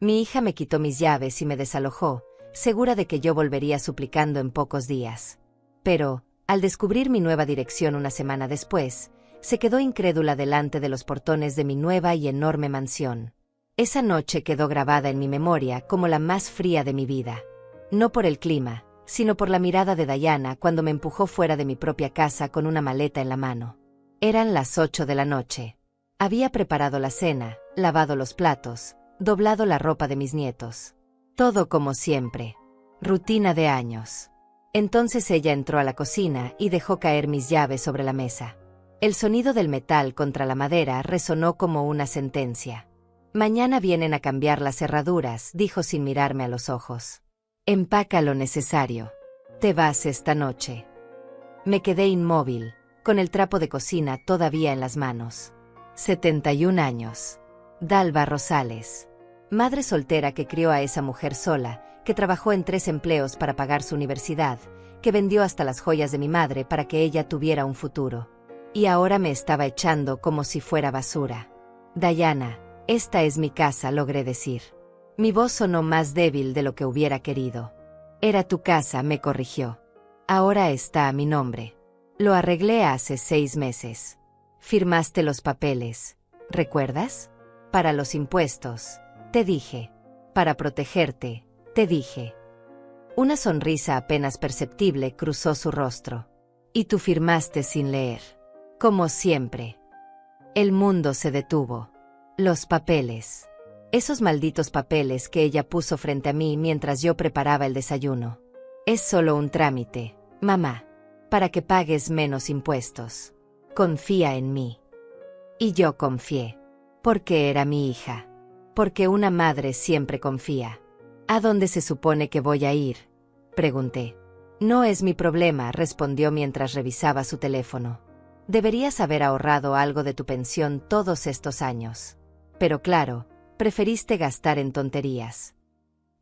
Mi hija me quitó mis llaves y me desalojó, segura de que yo volvería suplicando en pocos días. Pero, al descubrir mi nueva dirección una semana después, se quedó incrédula delante de los portones de mi nueva y enorme mansión. Esa noche quedó grabada en mi memoria como la más fría de mi vida. No por el clima, sino por la mirada de Diana cuando me empujó fuera de mi propia casa con una maleta en la mano. Eran las 8 de la noche. Había preparado la cena, lavado los platos, doblado la ropa de mis nietos. Todo como siempre. Rutina de años. Entonces ella entró a la cocina y dejó caer mis llaves sobre la mesa. El sonido del metal contra la madera resonó como una sentencia. «Mañana vienen a cambiar las cerraduras», dijo sin mirarme a los ojos. «Empaca lo necesario. Te vas esta noche». Me quedé inmóvil, con el trapo de cocina todavía en las manos. 71 años. Dalva Rosales. Madre soltera que crió a esa mujer sola, que trabajó en 3 empleos para pagar su universidad, que vendió hasta las joyas de mi madre para que ella tuviera un futuro. Y ahora me estaba echando como si fuera basura. «Diana, esta es mi casa», logré decir. Mi voz sonó más débil de lo que hubiera querido. «Era tu casa», me corrigió. «Ahora está a mi nombre. Lo arreglé hace 6 meses. Firmaste los papeles, ¿recuerdas? Para los impuestos, te dije. Para protegerte, te dije». Una sonrisa apenas perceptible cruzó su rostro. «Y tú firmaste sin leer. Como siempre». El mundo se detuvo. Los papeles. Esos malditos papeles que ella puso frente a mí mientras yo preparaba el desayuno. «Es solo un trámite, mamá, para que pagues menos impuestos. Confía en mí». Y yo confié. Porque era mi hija. Porque una madre siempre confía. «¿A dónde se supone que voy a ir?», pregunté. «No es mi problema», respondió mientras revisaba su teléfono. «Deberías haber ahorrado algo de tu pensión todos estos años. Pero claro, preferiste gastar en tonterías».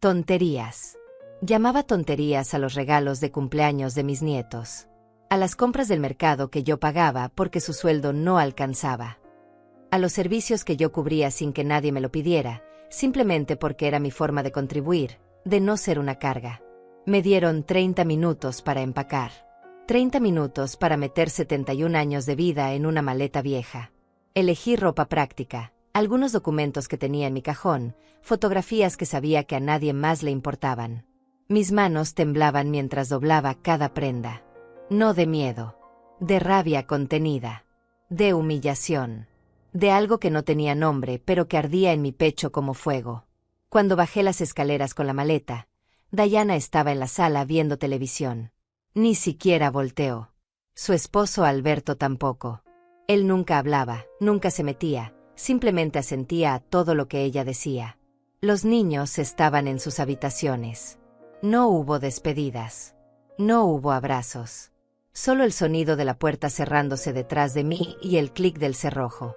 Tonterías. Llamaba tonterías a los regalos de cumpleaños de mis nietos. A las compras del mercado que yo pagaba porque su sueldo no alcanzaba. A los servicios que yo cubría sin que nadie me lo pidiera, simplemente porque era mi forma de contribuir, de no ser una carga. Me dieron 30 minutos para empacar. 30 minutos para meter 71 años de vida en una maleta vieja. Elegí ropa práctica, algunos documentos que tenía en mi cajón, fotografías que sabía que a nadie más le importaban. Mis manos temblaban mientras doblaba cada prenda. No de miedo, de rabia contenida, de humillación, de algo que no tenía nombre pero que ardía en mi pecho como fuego. Cuando bajé las escaleras con la maleta, Diana estaba en la sala viendo televisión. Ni siquiera volteó. Su esposo Alberto tampoco. Él nunca hablaba, nunca se metía, simplemente asentía a todo lo que ella decía. Los niños estaban en sus habitaciones. No hubo despedidas. No hubo abrazos. Solo el sonido de la puerta cerrándose detrás de mí y el clic del cerrojo.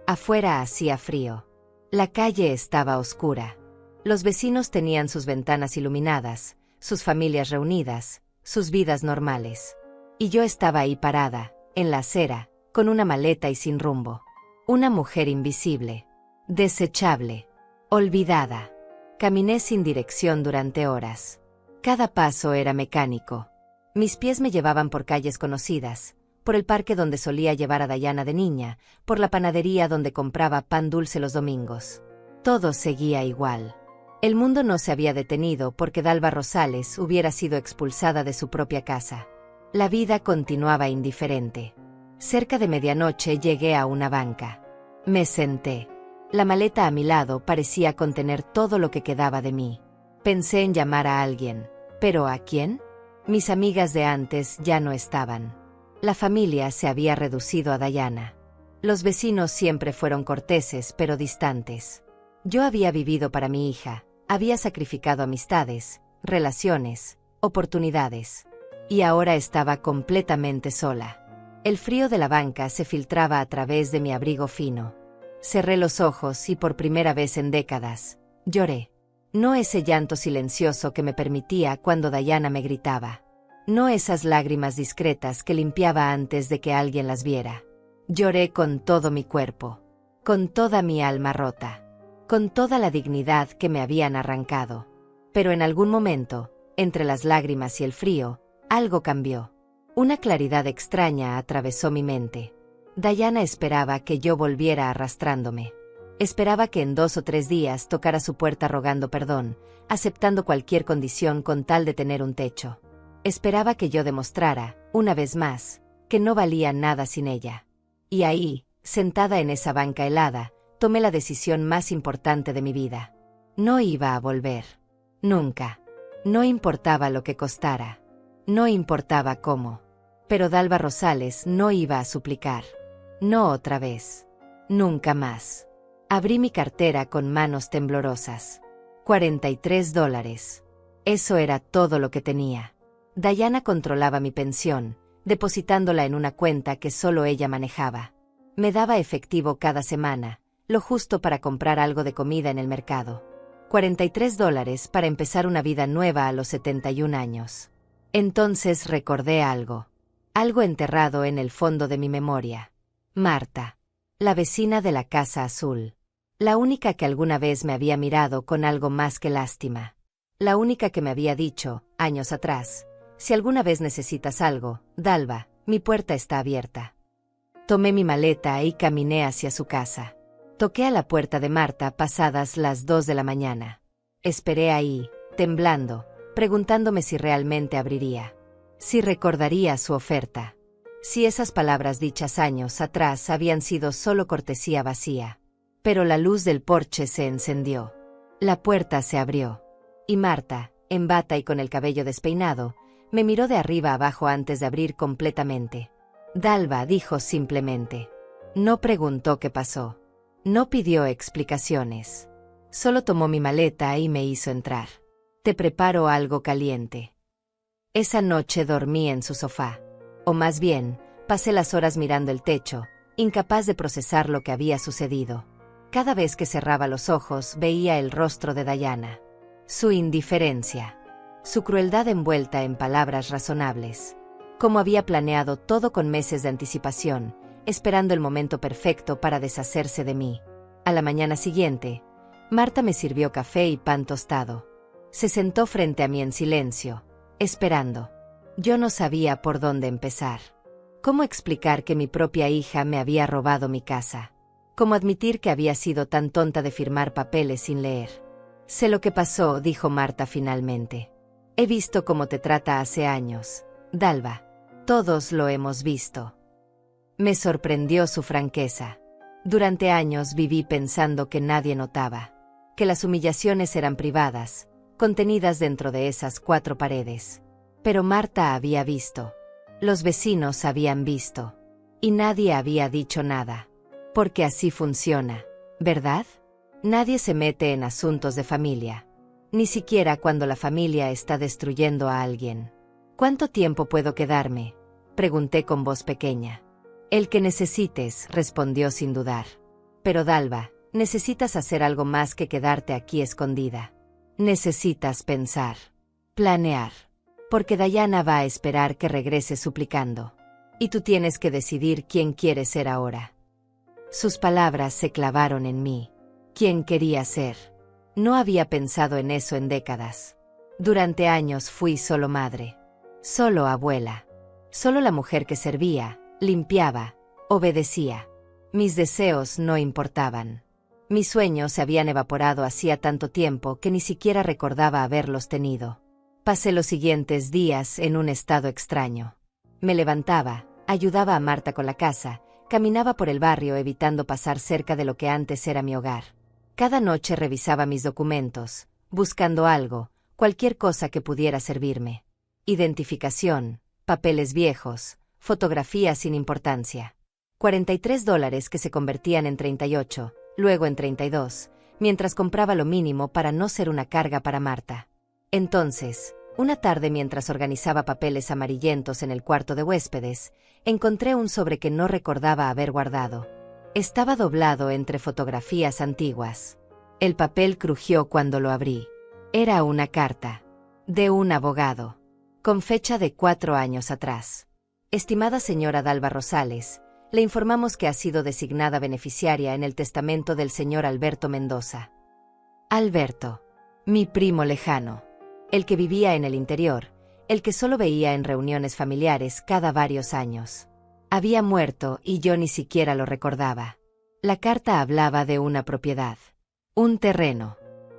Afuera hacía frío. La calle estaba oscura. Los vecinos tenían sus ventanas iluminadas, sus familias reunidas, sus vidas normales. Y yo estaba ahí parada, en la acera, con una maleta y sin rumbo. Una mujer invisible, desechable, olvidada. Caminé sin dirección durante horas. Cada paso era mecánico. Mis pies me llevaban por calles conocidas, por el parque donde solía llevar a Diana de niña, por la panadería donde compraba pan dulce los domingos. Todo seguía igual. El mundo no se había detenido porque Dalva Rosales hubiera sido expulsada de su propia casa. La vida continuaba indiferente. Cerca de medianoche llegué a una banca. Me senté. La maleta a mi lado parecía contener todo lo que quedaba de mí. Pensé en llamar a alguien. ¿Pero a quién? Mis amigas de antes ya no estaban. La familia se había reducido a Diana. Los vecinos siempre fueron corteses pero distantes. Yo había vivido para mi hija, había sacrificado amistades, relaciones, oportunidades. Y ahora estaba completamente sola. El frío de la banca se filtraba a través de mi abrigo fino. Cerré los ojos y por primera vez en décadas, lloré. No ese llanto silencioso que me permitía cuando Diana me gritaba. No esas lágrimas discretas que limpiaba antes de que alguien las viera. Lloré con todo mi cuerpo. Con toda mi alma rota. con toda la dignidad que me habían arrancado. Pero en algún momento, entre las lágrimas y el frío, algo cambió. Una claridad extraña atravesó mi mente. Diana esperaba que yo volviera arrastrándome. Esperaba que en 2 o 3 días tocara su puerta rogando perdón, aceptando cualquier condición con tal de tener un techo. Esperaba que yo demostrara, una vez más, que no valía nada sin ella. Y ahí, sentada en esa banca helada, tomé la decisión más importante de mi vida. No iba a volver. Nunca. No importaba lo que costara. No importaba cómo. Pero Dalva Rosales no iba a suplicar. No otra vez. Nunca más. Abrí mi cartera con manos temblorosas. $43. Eso era todo lo que tenía. Diana controlaba mi pensión, depositándola en una cuenta que solo ella manejaba. Me daba efectivo cada semana, lo justo para comprar algo de comida en el mercado. $43 para empezar una vida nueva a los 71 años. Entonces recordé algo. Algo enterrado en el fondo de mi memoria. Marta. La vecina de la Casa Azul. La única que alguna vez me había mirado con algo más que lástima. La única que me había dicho, años atrás, si alguna vez necesitas algo, Dalva, mi puerta está abierta. Tomé mi maleta y caminé hacia su casa. Toqué a la puerta de Marta pasadas las 2 de la mañana. Esperé ahí, temblando, preguntándome si realmente abriría. Si recordaría su oferta. Si esas palabras dichas años atrás habían sido solo cortesía vacía. Pero la luz del porche se encendió. La puerta se abrió. Y Marta, en bata y con el cabello despeinado, me miró de arriba abajo antes de abrir completamente. Dalva dijo simplemente. No preguntó qué pasó. No pidió explicaciones. Solo tomó mi maleta y me hizo entrar. Te preparo algo caliente. Esa noche dormí en su sofá. O más bien, pasé las horas mirando el techo, incapaz de procesar lo que había sucedido. Cada vez que cerraba los ojos veía el rostro de Diana. Su indiferencia. Su crueldad envuelta en palabras razonables. Como había planeado todo con meses de anticipación, esperando el momento perfecto para deshacerse de mí. A la mañana siguiente, Marta me sirvió café y pan tostado. Se sentó frente a mí en silencio, esperando. Yo no sabía por dónde empezar. ¿Cómo explicar que mi propia hija me había robado mi casa? ¿Cómo admitir que había sido tan tonta de firmar papeles sin leer? Sé lo que pasó, dijo Marta finalmente. He visto cómo te trata hace años, Dalva. Todos lo hemos visto. Me sorprendió su franqueza. Durante años viví pensando que nadie notaba, que las humillaciones eran privadas, contenidas dentro de esas 4 paredes. Pero Marta había visto. Los vecinos habían visto. Y nadie había dicho nada. Porque así funciona, ¿verdad? Nadie se mete en asuntos de familia. Ni siquiera cuando la familia está destruyendo a alguien. ¿Cuánto tiempo puedo quedarme? Pregunté con voz pequeña. El que necesites, respondió sin dudar. Pero Dalva, necesitas hacer algo más que quedarte aquí escondida. Necesitas pensar. Planear. Porque Diana va a esperar que regreses suplicando. Y tú tienes que decidir quién quieres ser ahora. Sus palabras se clavaron en mí. ¿Quién quería ser? No había pensado en eso en décadas. Durante años fui solo madre. Solo abuela. Solo la mujer que servía, limpiaba, obedecía. Mis deseos no importaban. Mis sueños se habían evaporado hacía tanto tiempo que ni siquiera recordaba haberlos tenido. Pasé los siguientes días en un estado extraño. Me levantaba, ayudaba a Marta con la casa, caminaba por el barrio evitando pasar cerca de lo que antes era mi hogar. Cada noche revisaba mis documentos, buscando algo, cualquier cosa que pudiera servirme. Identificación, papeles viejos, fotografías sin importancia. $43 que se convertían en 38, luego en 32, mientras compraba lo mínimo para no ser una carga para Marta. Entonces, una tarde mientras organizaba papeles amarillentos en el cuarto de huéspedes, encontré un sobre que no recordaba haber guardado. Estaba doblado entre fotografías antiguas. El papel crujió cuando lo abrí. Era una carta. De un abogado. Con fecha de 4 años atrás. Estimada señora Dalva Rosales, le informamos que ha sido designada beneficiaria en el testamento del señor Alberto Mendoza. Alberto. Mi primo lejano. El que vivía en el interior, el que solo veía en reuniones familiares cada varios años. Había muerto y yo ni siquiera lo recordaba. La carta hablaba de una propiedad. Un terreno.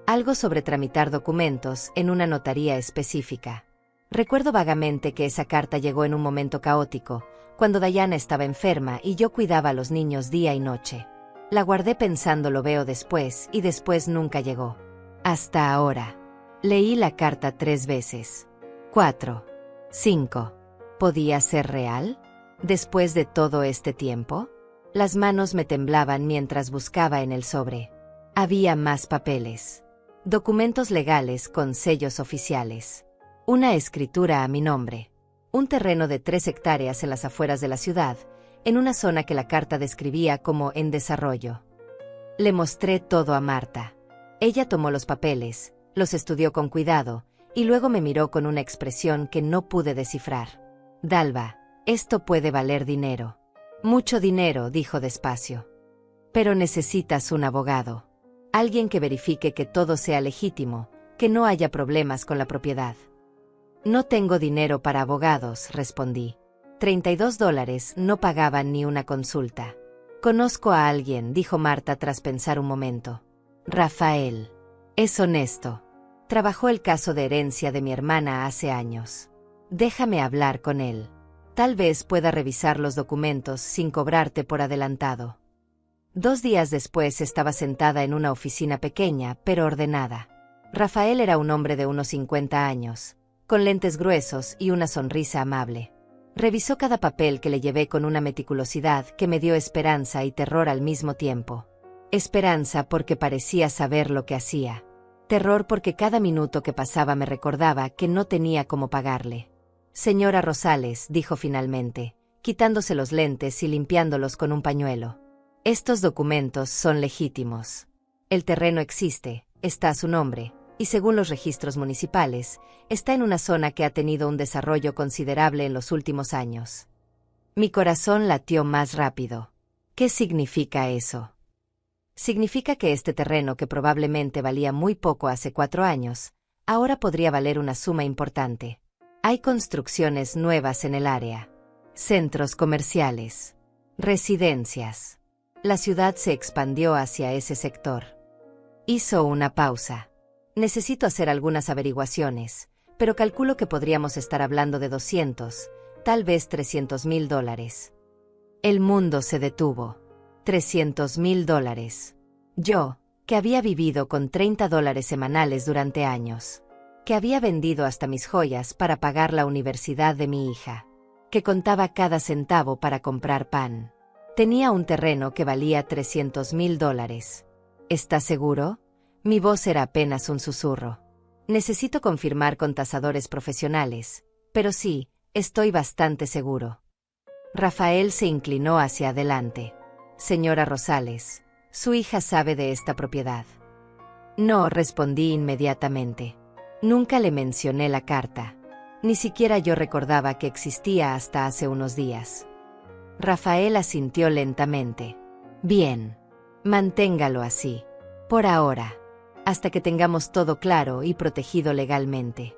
Algo sobre tramitar documentos en una notaría específica. Recuerdo vagamente que esa carta llegó en un momento caótico, cuando Diana estaba enferma y yo cuidaba a los niños día y noche. La guardé pensando lo veo después y después nunca llegó. Hasta ahora. Leí la carta 3 veces. 4. 5. ¿Podía ser real? ¿Después de todo este tiempo? Las manos me temblaban mientras buscaba en el sobre. Había más papeles. Documentos legales con sellos oficiales. Una escritura a mi nombre. Un terreno de 3 hectáreas en las afueras de la ciudad, en una zona que la carta describía como en desarrollo. Le mostré todo a Marta. Ella tomó los papeles, los estudió con cuidado, y luego me miró con una expresión que no pude descifrar. Dalva, esto puede valer dinero. Mucho dinero, dijo despacio. Pero necesitas un abogado. Alguien que verifique que todo sea legítimo, que no haya problemas con la propiedad. No tengo dinero para abogados, respondí. $32 no pagaban ni una consulta. Conozco a alguien, dijo Marta tras pensar un momento. Rafael. Es honesto. Trabajó el caso de herencia de mi hermana hace años. Déjame hablar con él. Tal vez pueda revisar los documentos sin cobrarte por adelantado. 2 días después estaba sentada en una oficina pequeña, pero ordenada. Rafael era un hombre de unos 50 años, con lentes gruesos y una sonrisa amable. Revisó cada papel que le llevé con una meticulosidad que me dio esperanza y terror al mismo tiempo. Esperanza porque parecía saber lo que hacía. Terror porque cada minuto que pasaba me recordaba que no tenía cómo pagarle. Señora Rosales, dijo finalmente, quitándose los lentes y limpiándolos con un pañuelo. Estos documentos son legítimos. El terreno existe, está a su nombre, y según los registros municipales, está en una zona que ha tenido un desarrollo considerable en los últimos años. Mi corazón latió más rápido. ¿Qué significa eso? Significa que este terreno que probablemente valía muy poco hace 4 años, ahora podría valer una suma importante. Hay construcciones nuevas en el área. Centros comerciales. Residencias. La ciudad se expandió hacia ese sector. Hizo una pausa. Necesito hacer algunas averiguaciones, pero calculo que podríamos estar hablando de 200, tal vez $300,000. El mundo se detuvo. $300,000. Yo, que había vivido con $30 semanales durante años. Que había vendido hasta mis joyas para pagar la universidad de mi hija. Que contaba cada centavo para comprar pan. Tenía un terreno que valía $300,000. ¿Estás seguro? Mi voz era apenas un susurro. Necesito confirmar con tasadores profesionales, pero sí, estoy bastante seguro. Rafael se inclinó hacia adelante. Señora Rosales, su hija sabe de esta propiedad. No, respondí inmediatamente. Nunca le mencioné la carta. Ni siquiera yo recordaba que existía hasta hace unos días. Rafael asintió lentamente. Bien. Manténgalo así. Por ahora. Hasta que tengamos todo claro y protegido legalmente.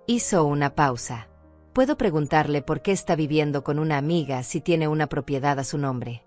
Hizo una pausa. Puedo preguntarle por qué está viviendo con una amiga si tiene una propiedad a su nombre.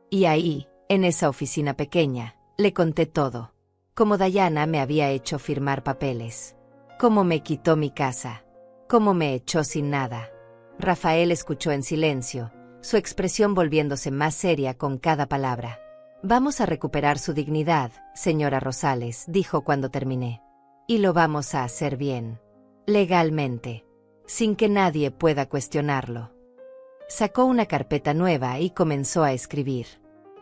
Y ahí, en esa oficina pequeña, le conté todo. Cómo Diana me había hecho firmar papeles. Cómo me quitó mi casa. Cómo me echó sin nada. Rafael escuchó en silencio, su expresión volviéndose más seria con cada palabra. Vamos a recuperar su dignidad, señora Rosales, dijo cuando terminé. Y lo vamos a hacer bien. Legalmente. Sin que nadie pueda cuestionarlo. Sacó una carpeta nueva y comenzó a escribir.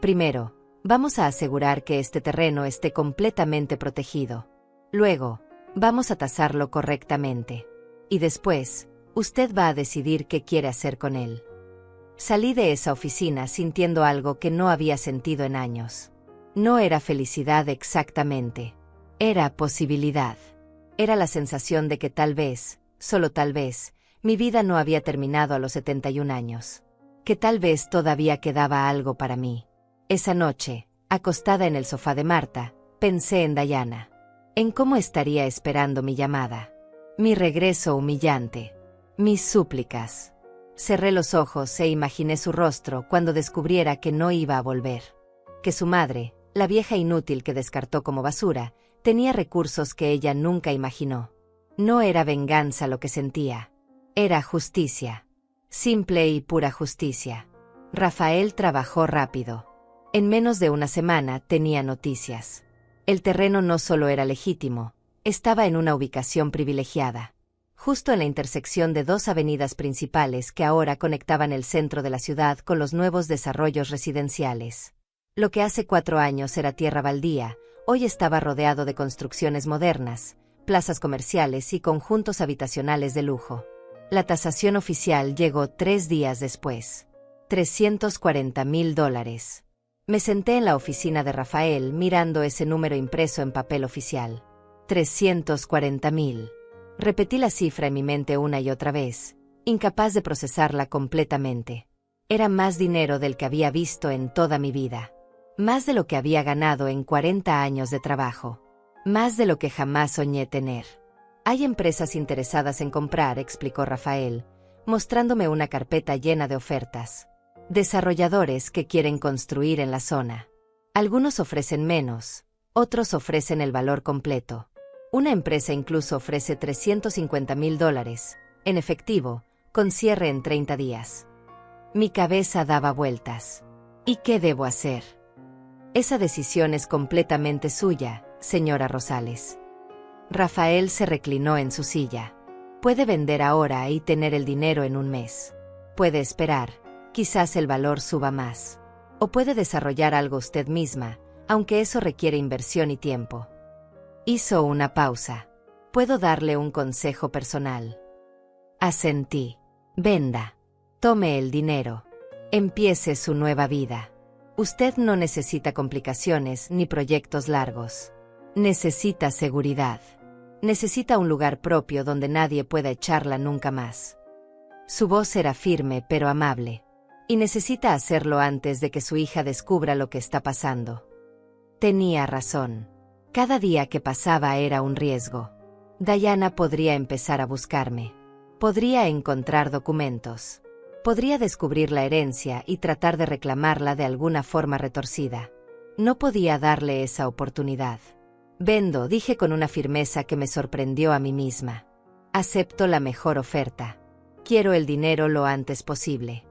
Primero, vamos a asegurar que este terreno esté completamente protegido. Luego, vamos a tasarlo correctamente. Y después, usted va a decidir qué quiere hacer con él. Salí de esa oficina sintiendo algo que no había sentido en años. No era felicidad exactamente. Era posibilidad. Era la sensación de que tal vez, solo tal vez, mi vida no había terminado a los 71 años. Que tal vez todavía quedaba algo para mí. Esa noche, acostada en el sofá de Marta, Pensé en Diana. En cómo estaría esperando mi llamada. Mi regreso humillante. Mis súplicas. Cerré los ojos e imaginé su rostro cuando descubriera que no iba a volver. Que su madre, la vieja inútil que descartó como basura, tenía recursos que ella nunca imaginó. No era venganza lo que sentía. Era justicia. Simple y pura justicia. Rafael trabajó rápido. En menos de una semana tenía noticias. El terreno no solo era legítimo, estaba en una ubicación privilegiada. Justo en la intersección de dos avenidas principales que ahora conectaban el centro de la ciudad con los nuevos desarrollos residenciales. Lo que hace 4 años era tierra baldía, hoy estaba rodeado de construcciones modernas, plazas comerciales y conjuntos habitacionales de lujo. La tasación oficial llegó 3 días después. $340,000. Me senté en la oficina de Rafael mirando ese número impreso en papel oficial. 340,000. Repetí la cifra en mi mente una y otra vez, incapaz de procesarla completamente. Era más dinero del que había visto en toda mi vida. Más de lo que había ganado en 40 años de trabajo. Más de lo que jamás soñé tener. Hay empresas interesadas en comprar, explicó Rafael, mostrándome una carpeta llena de ofertas. Desarrolladores que quieren construir en la zona. Algunos ofrecen menos, otros ofrecen el valor completo. Una empresa incluso ofrece $350,000, en efectivo, con cierre en 30 días. Mi cabeza daba vueltas. ¿Y qué debo hacer? Esa decisión es completamente suya, señora Rosales. Rafael se reclinó en su silla. Puede vender ahora y tener el dinero en un mes. Puede esperar, quizás el valor suba más. O puede desarrollar algo usted misma, aunque eso requiere inversión y tiempo. Hizo una pausa. ¿Puedo darle un consejo personal? Asentí. Venda. Tome el dinero. Empiece su nueva vida. Usted no necesita complicaciones ni proyectos largos. Necesita seguridad. Necesita un lugar propio donde nadie pueda echarla nunca más. Su voz era firme pero amable. Y necesita hacerlo antes de que su hija descubra lo que está pasando. Tenía razón. Cada día que pasaba era un riesgo. Diana podría empezar a buscarme. Podría encontrar documentos. Podría descubrir la herencia y tratar de reclamarla de alguna forma retorcida. No podía darle esa oportunidad. Vendo, dije con una firmeza que me sorprendió a mí misma. Acepto la mejor oferta. Quiero el dinero lo antes posible.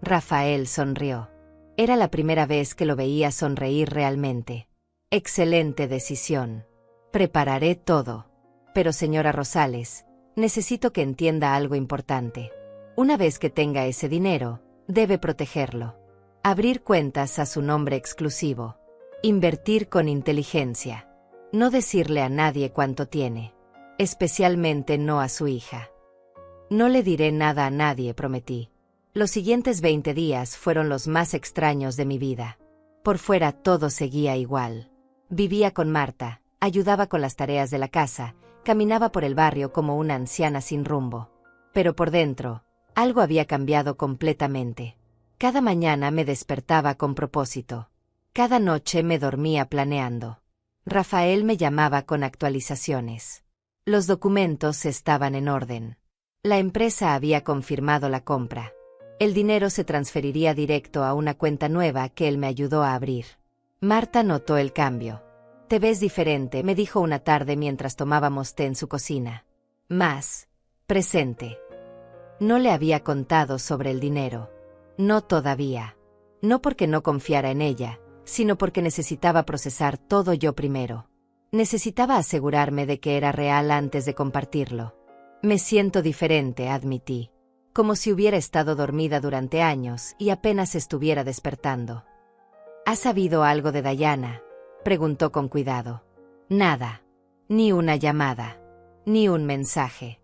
Rafael sonrió. Era la primera vez que lo veía sonreír realmente. Excelente decisión. Prepararé todo. Pero señora Rosales, necesito que entienda algo importante. Una vez que tenga ese dinero, debe protegerlo. Abrir cuentas a su nombre exclusivo. Invertir con inteligencia. No decirle a nadie cuánto tiene. Especialmente no a su hija. No le diré nada a nadie, prometí. Los siguientes 20 días fueron los más extraños de mi vida. Por fuera todo seguía igual. Vivía con Marta, ayudaba con las tareas de la casa, caminaba por el barrio como una anciana sin rumbo. Pero por dentro, algo había cambiado completamente. Cada mañana me despertaba con propósito. Cada noche me dormía planeando. Rafael me llamaba con actualizaciones. Los documentos estaban en orden. La empresa había confirmado la compra. El dinero se transferiría directo a una cuenta nueva que él me ayudó a abrir. Marta notó el cambio. «Te ves diferente», me dijo una tarde mientras tomábamos té en su cocina. Más presente. No le había contado sobre el dinero. No todavía. No porque no confiara en ella, sino porque necesitaba procesar todo yo primero. Necesitaba asegurarme de que era real antes de compartirlo. Me siento diferente, admití. Como si hubiera estado dormida durante años y apenas estuviera despertando. ¿Has sabido algo de Diana?, preguntó con cuidado. Nada. Ni una llamada. Ni un mensaje.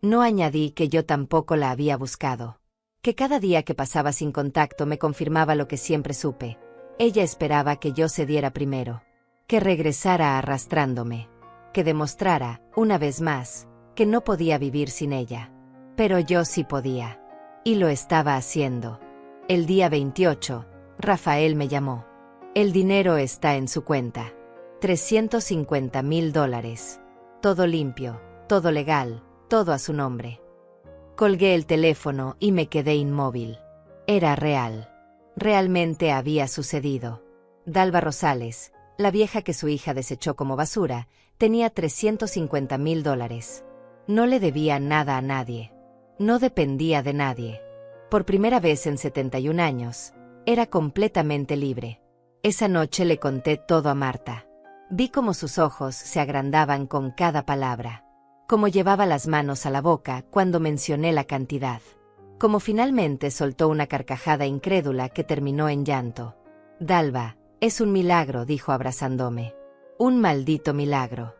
No añadí que yo tampoco la había buscado. Que cada día que pasaba sin contacto me confirmaba lo que siempre supe. Ella esperaba que yo cediera primero. Que regresara arrastrándome. Que demostrara, una vez más, que no podía vivir sin ella. Pero yo sí podía. Y lo estaba haciendo. El día 28, Rafael me llamó. El dinero está en su cuenta. $350,000. Todo limpio, todo legal, todo a su nombre. Colgué el teléfono y me quedé inmóvil. Era real. Realmente había sucedido. Dalva Rosales, la vieja que su hija desechó como basura, tenía $350,000. No le debía nada a nadie. No dependía de nadie. Por primera vez en 71 años, era completamente libre. Esa noche le conté todo a Marta. Vi cómo sus ojos se agrandaban con cada palabra. Cómo llevaba las manos a la boca cuando mencioné la cantidad. Cómo finalmente soltó una carcajada incrédula que terminó en llanto. Dalva, es un milagro, dijo abrazándome. Un maldito milagro.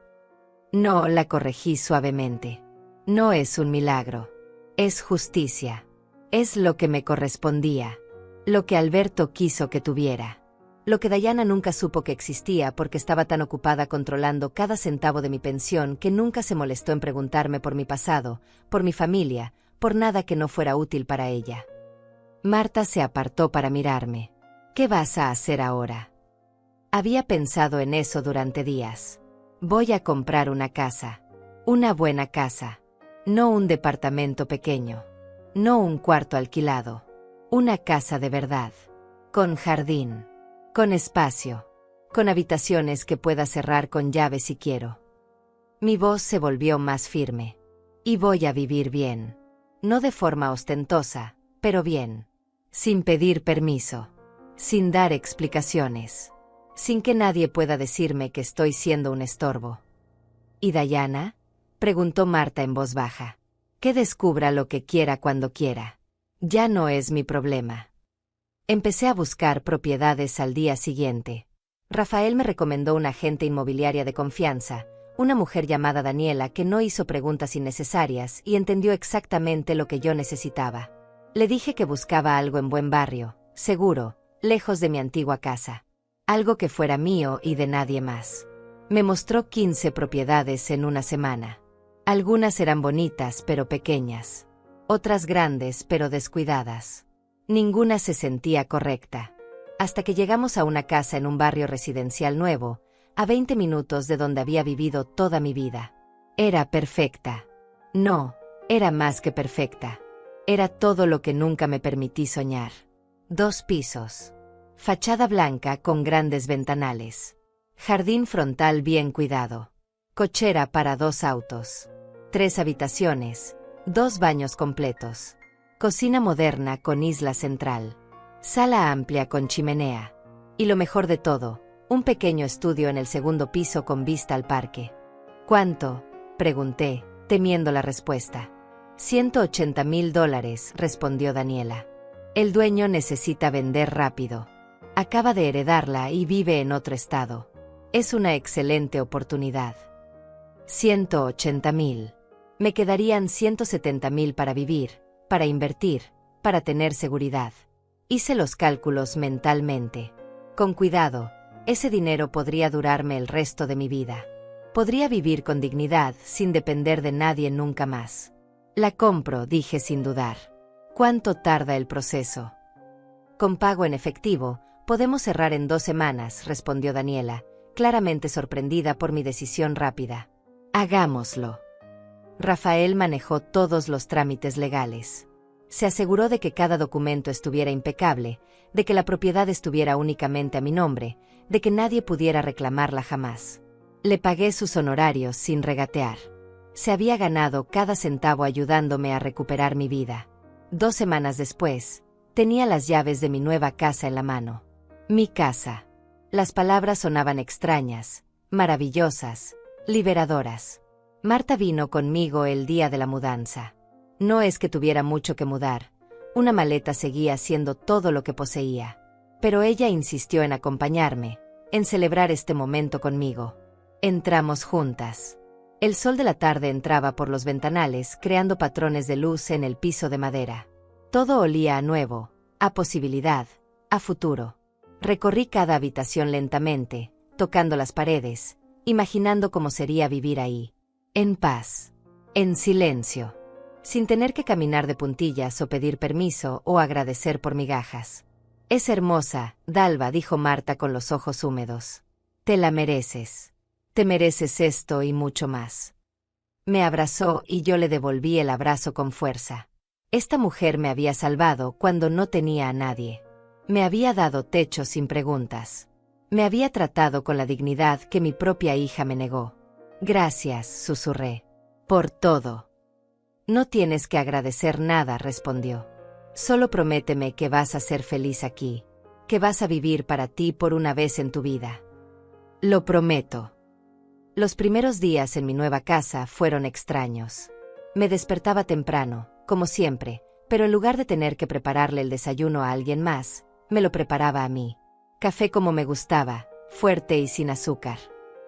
No, la corregí suavemente. No es un milagro. Es justicia. Es lo que me correspondía. Lo que Alberto quiso que tuviera. Lo que Dayana nunca supo que existía porque estaba tan ocupada controlando cada centavo de mi pensión que nunca se molestó en preguntarme por mi pasado, por mi familia, por nada que no fuera útil para ella. Marta se apartó para mirarme. ¿Qué vas a hacer ahora? Había pensado en eso durante días. Voy a comprar una casa. Una buena casa. No un departamento pequeño. No un cuarto alquilado. Una casa de verdad. Con jardín. Con espacio. Con habitaciones que pueda cerrar con llave si quiero. Mi voz se volvió más firme. Y voy a vivir bien. No de forma ostentosa, pero bien. Sin pedir permiso. Sin dar explicaciones. Sin que nadie pueda decirme que estoy siendo un estorbo. ¿Y Dayana? Preguntó Marta en voz baja. Que descubra lo que quiera cuando quiera. Ya no es mi problema. Empecé a buscar propiedades al día siguiente. Rafael me recomendó una agente inmobiliaria de confianza, una mujer llamada Daniela que no hizo preguntas innecesarias y entendió exactamente lo que yo necesitaba. Le dije que buscaba algo en buen barrio, seguro, lejos de mi antigua casa. Algo que fuera mío y de nadie más. Me mostró 15 propiedades en una semana. Algunas eran bonitas pero pequeñas. Otras grandes pero descuidadas. Ninguna se sentía correcta. Hasta que llegamos a una casa en un barrio residencial nuevo, a 20 minutos de donde había vivido toda mi vida. Era perfecta. No, era más que perfecta. Era todo lo que nunca me permití soñar. 2 pisos. Fachada blanca con grandes ventanales. Jardín frontal bien cuidado. Cochera para 2 autos. 3 habitaciones, 2 baños completos. Cocina moderna con isla central. Sala amplia con chimenea. Y lo mejor de todo, un pequeño estudio en el segundo piso con vista al parque. ¿Cuánto?, pregunté, temiendo la respuesta. $180,000, respondió Daniela. El dueño necesita vender rápido. Acaba de heredarla y vive en otro estado. Es una excelente oportunidad. 180,000. Me quedarían 170,000 para vivir, para invertir, para tener seguridad. Hice los cálculos mentalmente. Con cuidado, ese dinero podría durarme el resto de mi vida. Podría vivir con dignidad sin depender de nadie nunca más. La compro, dije sin dudar. ¿Cuánto tarda el proceso? Con pago en efectivo, podemos cerrar en 2 semanas, respondió Daniela, claramente sorprendida por mi decisión rápida. Hagámoslo. Rafael manejó todos los trámites legales. Se aseguró de que cada documento estuviera impecable, de que la propiedad estuviera únicamente a mi nombre, de que nadie pudiera reclamarla jamás. Le pagué sus honorarios sin regatear. Se había ganado cada centavo ayudándome a recuperar mi vida. 2 semanas después, tenía las llaves de mi nueva casa en la mano. Mi casa. Las palabras sonaban extrañas, maravillosas, liberadoras. Marta vino conmigo el día de la mudanza. No es que tuviera mucho que mudar. Una maleta seguía siendo todo lo que poseía. Pero ella insistió en acompañarme, en celebrar este momento conmigo. Entramos juntas. El sol de la tarde entraba por los ventanales, creando patrones de luz en el piso de madera. Todo olía a nuevo, a posibilidad, a futuro. Recorrí cada habitación lentamente, tocando las paredes, imaginando cómo sería vivir ahí. En paz. En silencio. Sin tener que caminar de puntillas o pedir permiso o agradecer por migajas. Es hermosa, Dalva, dijo Marta con los ojos húmedos. Te la mereces. Te mereces esto y mucho más. Me abrazó y yo le devolví el abrazo con fuerza. Esta mujer me había salvado cuando no tenía a nadie. Me había dado techo sin preguntas. Me había tratado con la dignidad que mi propia hija me negó. Gracias, susurré. Por todo. No tienes que agradecer nada, respondió. Solo prométeme que vas a ser feliz aquí, que vas a vivir para ti por una vez en tu vida. Lo prometo. Los primeros días en mi nueva casa fueron extraños. Me despertaba temprano, como siempre, pero en lugar de tener que prepararle el desayuno a alguien más, me lo preparaba a mí. Café como me gustaba, fuerte y sin azúcar.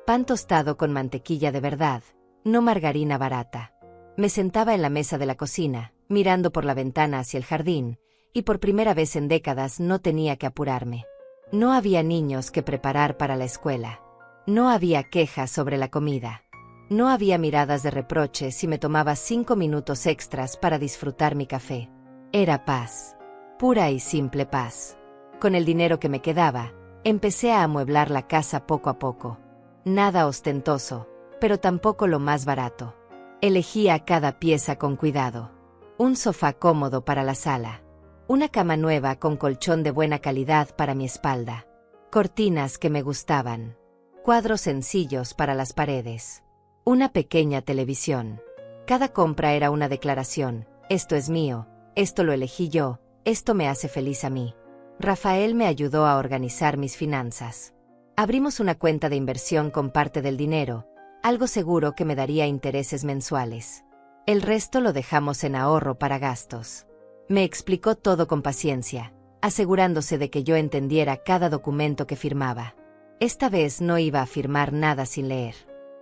Pan tostado con mantequilla de verdad, no margarina barata. Me sentaba en la mesa de la cocina, mirando por la ventana hacia el jardín, y por primera vez en décadas no tenía que apurarme. No había niños que preparar para la escuela. No había quejas sobre la comida. No había miradas de reproche si me tomaba 5 minutos extras para disfrutar mi café. Era paz. Pura y simple paz. Con el dinero que me quedaba, empecé a amueblar la casa poco a poco. Nada ostentoso, pero tampoco lo más barato. Elegía cada pieza con cuidado. Un sofá cómodo para la sala. Una cama nueva con colchón de buena calidad para mi espalda. Cortinas que me gustaban. Cuadros sencillos para las paredes. Una pequeña televisión. Cada compra era una declaración. Esto es mío, esto lo elegí yo, esto me hace feliz a mí. Rafael me ayudó a organizar mis finanzas. Abrimos una cuenta de inversión con parte del dinero, algo seguro que me daría intereses mensuales. El resto lo dejamos en ahorro para gastos. Me explicó todo con paciencia, asegurándose de que yo entendiera cada documento que firmaba. Esta vez no iba a firmar nada sin leer.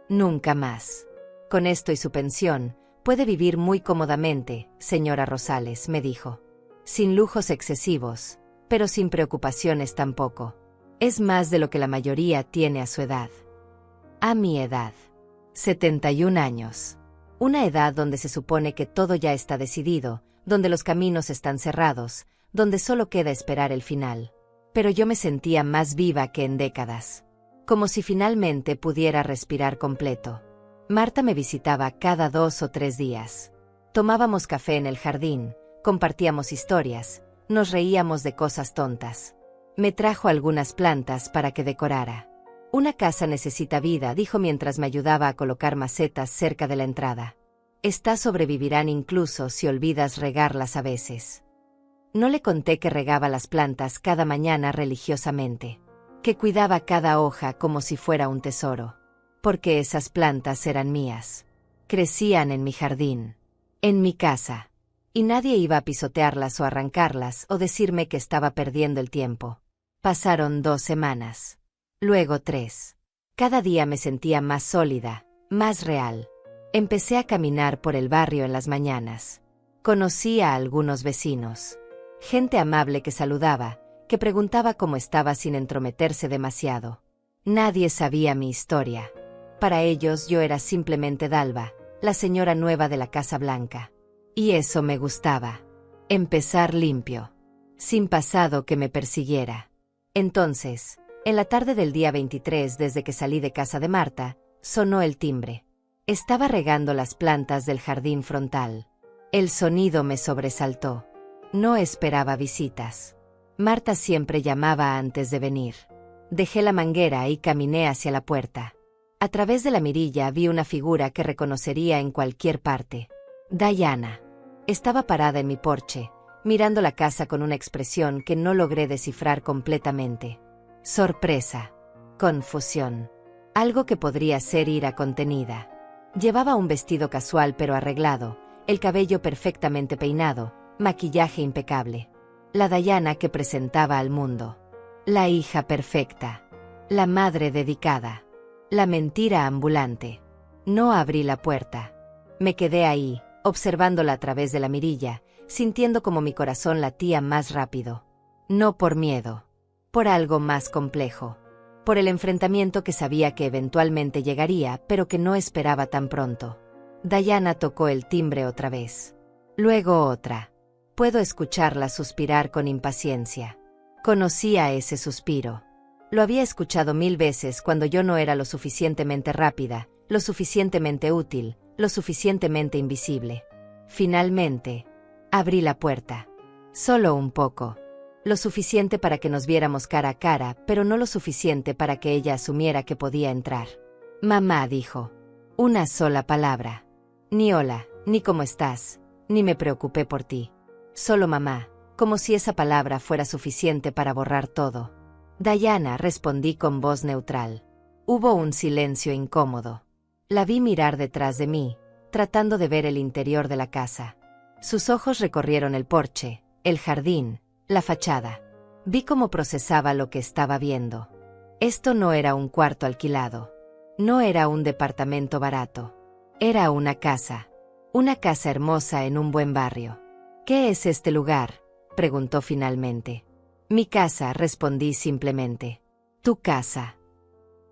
Nunca más. Con esto y su pensión, puede vivir muy cómodamente, señora Rosales, me dijo. Sin lujos excesivos, pero sin preocupaciones tampoco. Es más de lo que la mayoría tiene a su edad. A mi edad. 71 años. Una edad donde se supone que todo ya está decidido, donde los caminos están cerrados, donde solo queda esperar el final. Pero yo me sentía más viva que en décadas. Como si finalmente pudiera respirar completo. Marta me visitaba cada 2 o 3 días. Tomábamos café en el jardín, compartíamos historias, nos reíamos de cosas tontas. Me trajo algunas plantas para que decorara. Una casa necesita vida, dijo mientras me ayudaba a colocar macetas cerca de la entrada. Estas sobrevivirán incluso si olvidas regarlas a veces. No le conté que regaba las plantas cada mañana religiosamente, que cuidaba cada hoja como si fuera un tesoro, porque esas plantas eran mías. Crecían en mi jardín, en mi casa, y nadie iba a pisotearlas o arrancarlas o decirme que estaba perdiendo el tiempo. Pasaron 2 semanas, luego 3. Cada día me sentía más sólida, más real. Empecé a caminar por el barrio en las mañanas. Conocí a algunos vecinos. Gente amable que saludaba, que preguntaba cómo estaba sin entrometerse demasiado. Nadie sabía mi historia. Para ellos yo era simplemente Dalva, la señora nueva de la Casa Blanca. Y eso me gustaba. Empezar limpio. Sin pasado que me persiguiera. Entonces, en la tarde del día 23 desde que salí de casa de Marta, sonó el timbre. Estaba regando las plantas del jardín frontal. El sonido me sobresaltó. No esperaba visitas. Marta siempre llamaba antes de venir. Dejé la manguera y caminé hacia la puerta. A través de la mirilla vi una figura que reconocería en cualquier parte. Diana. Estaba parada en mi porche, mirando la casa con una expresión que no logré descifrar completamente. Sorpresa. Confusión. Algo que podría ser ira contenida. Llevaba un vestido casual pero arreglado, el cabello perfectamente peinado, maquillaje impecable. La Diana que presentaba al mundo. La hija perfecta. La madre dedicada. La mentira ambulante. No abrí la puerta. Me quedé ahí, observándola a través de la mirilla, sintiendo como mi corazón latía más rápido. No por miedo. Por algo más complejo. Por el enfrentamiento que sabía que eventualmente llegaría, pero que no esperaba tan pronto. Diana tocó el timbre otra vez. Luego otra. Puedo escucharla suspirar con impaciencia. Conocía ese suspiro. Lo había escuchado 1000 veces cuando yo no era lo suficientemente rápida, lo suficientemente útil, lo suficientemente invisible. Finalmente, abrí la puerta. Solo un poco. Lo suficiente para que nos viéramos cara a cara, pero no lo suficiente para que ella asumiera que podía entrar. Mamá dijo. Una sola palabra. Ni hola, ni cómo estás, ni me preocupé por ti. Solo mamá, como si esa palabra fuera suficiente para borrar todo. Diana, respondí con voz neutral. Hubo un silencio incómodo. La vi mirar detrás de mí, tratando de ver el interior de la casa. Sus ojos recorrieron el porche, el jardín, la fachada. Vi cómo procesaba lo que estaba viendo. Esto no era un cuarto alquilado. No era un departamento barato. Era una casa. Una casa hermosa en un buen barrio. ¿Qué es este lugar?, preguntó finalmente. Mi casa, respondí simplemente. Tu casa.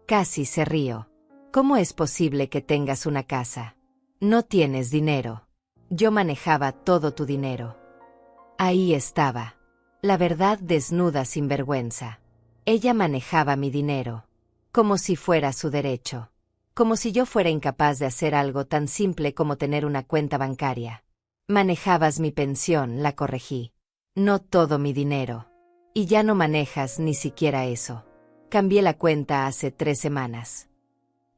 Casi se rió. ¿Cómo es posible que tengas una casa? No tienes dinero. Yo manejaba todo tu dinero. Ahí estaba. La verdad desnuda sin vergüenza. Ella manejaba mi dinero. Como si fuera su derecho. Como si yo fuera incapaz de hacer algo tan simple como tener una cuenta bancaria. Manejabas mi pensión, la corregí. No todo mi dinero. Y ya no manejas ni siquiera eso. Cambié la cuenta hace 3 semanas.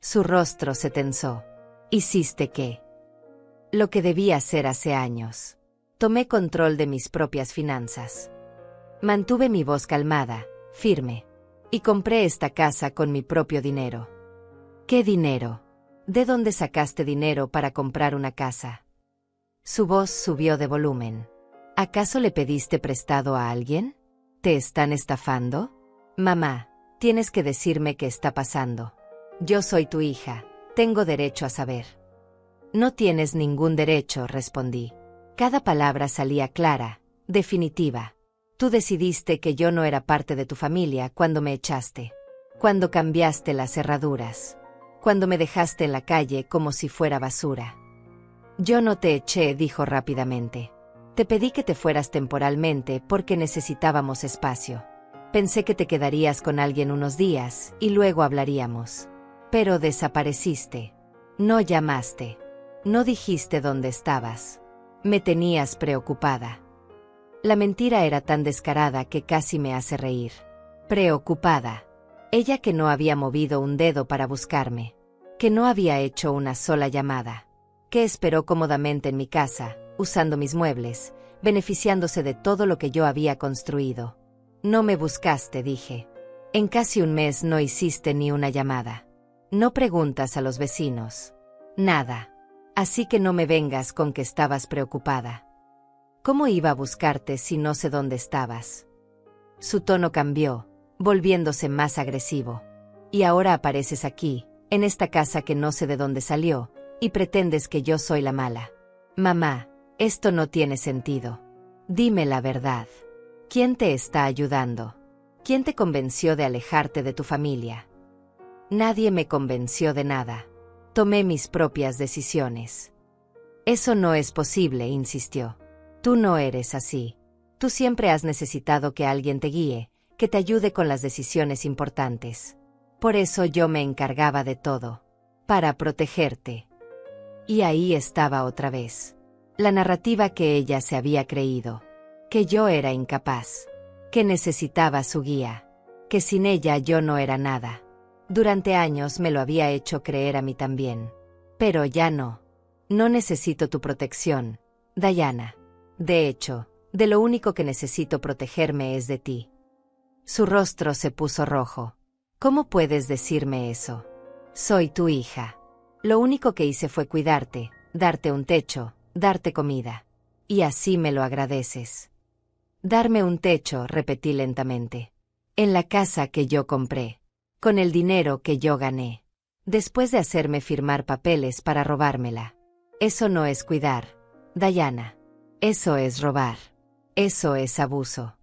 Su rostro se tensó. ¿Hiciste qué? Lo que debía hacer hace años. Tomé control de mis propias finanzas. Mantuve mi voz calmada, firme. Y compré esta casa con mi propio dinero. ¿Qué dinero? ¿De dónde sacaste dinero para comprar una casa? Su voz subió de volumen. ¿Acaso le pediste prestado a alguien? ¿Te están estafando? Mamá, tienes que decirme qué está pasando. Yo soy tu hija, tengo derecho a saber. No tienes ningún derecho, respondí. Cada palabra salía clara, definitiva. Tú decidiste que yo no era parte de tu familia cuando me echaste. Cuando cambiaste las cerraduras. Cuando me dejaste en la calle como si fuera basura. Yo no te eché, dijo rápidamente. Te pedí que te fueras temporalmente porque necesitábamos espacio. Pensé que te quedarías con alguien unos días y luego hablaríamos. Pero desapareciste. No llamaste. No dijiste dónde estabas. Me tenías preocupada. La mentira era tan descarada que casi me hace reír. Preocupada. Ella que no había movido un dedo para buscarme. Que no había hecho una sola llamada. Que esperó cómodamente en mi casa, usando mis muebles, beneficiándose de todo lo que yo había construido. No me buscaste, dije. En casi un mes no hiciste ni una llamada. No preguntas a los vecinos. Nada. Así que no me vengas con que estabas preocupada. ¿Cómo iba a buscarte si no sé dónde estabas? Su tono cambió, volviéndose más agresivo. Y ahora apareces aquí, en esta casa que no sé de dónde salió, y pretendes que yo soy la mala. Mamá, esto no tiene sentido. Dime la verdad. ¿Quién te está ayudando? ¿Quién te convenció de alejarte de tu familia? Nadie me convenció de nada. Tomé mis propias decisiones. Eso no es posible, insistió. Tú no eres así. Tú siempre has necesitado que alguien te guíe, que te ayude con las decisiones importantes. Por eso yo me encargaba de todo. Para protegerte. Y ahí estaba otra vez. La narrativa que ella se había creído. Que yo era incapaz. Que necesitaba su guía. Que sin ella yo no era nada. Durante años me lo había hecho creer a mí también. Pero ya no. No necesito tu protección, Diana. De hecho, de lo único que necesito protegerme es de ti. Su rostro se puso rojo. ¿Cómo puedes decirme eso? Soy tu hija. Lo único que hice fue cuidarte, darte un techo, darte comida. Y así me lo agradeces. Darme un techo, repetí lentamente. En la casa que yo compré. Con el dinero que yo gané. Después de hacerme firmar papeles para robármela. Eso no es cuidar, Diana. Eso es robar. Eso es abuso.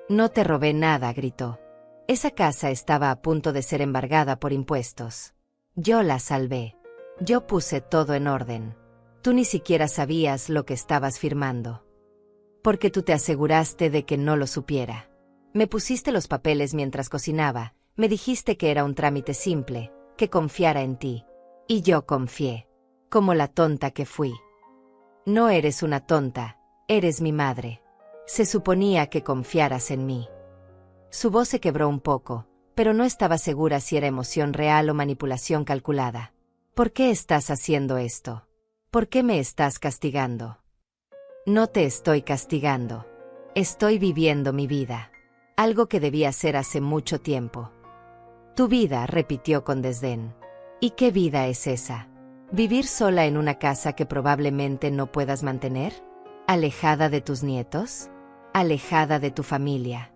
No te robé nada, gritó. Esa casa estaba a punto de ser embargada por impuestos. Yo la salvé. Yo puse todo en orden. Tú ni siquiera sabías lo que estabas firmando. Porque tú te aseguraste de que no lo supiera. Me pusiste los papeles mientras cocinaba, Me dijiste que era un trámite simple, que confiara en ti. Y yo confié. Como la tonta que fui. No eres una tonta, eres mi madre. Se suponía que confiaras en mí. Su voz se quebró un poco, pero no estaba segura si era emoción real o manipulación calculada. ¿Por qué estás haciendo esto? ¿Por qué me estás castigando? No te estoy castigando. Estoy viviendo mi vida. Algo que debía hacer hace mucho tiempo. Tu vida, repitió con desdén. ¿Y qué vida es esa? ¿Vivir sola en una casa que probablemente no puedas mantener? ¿Alejada de tus nietos? ¿Alejada de tu familia?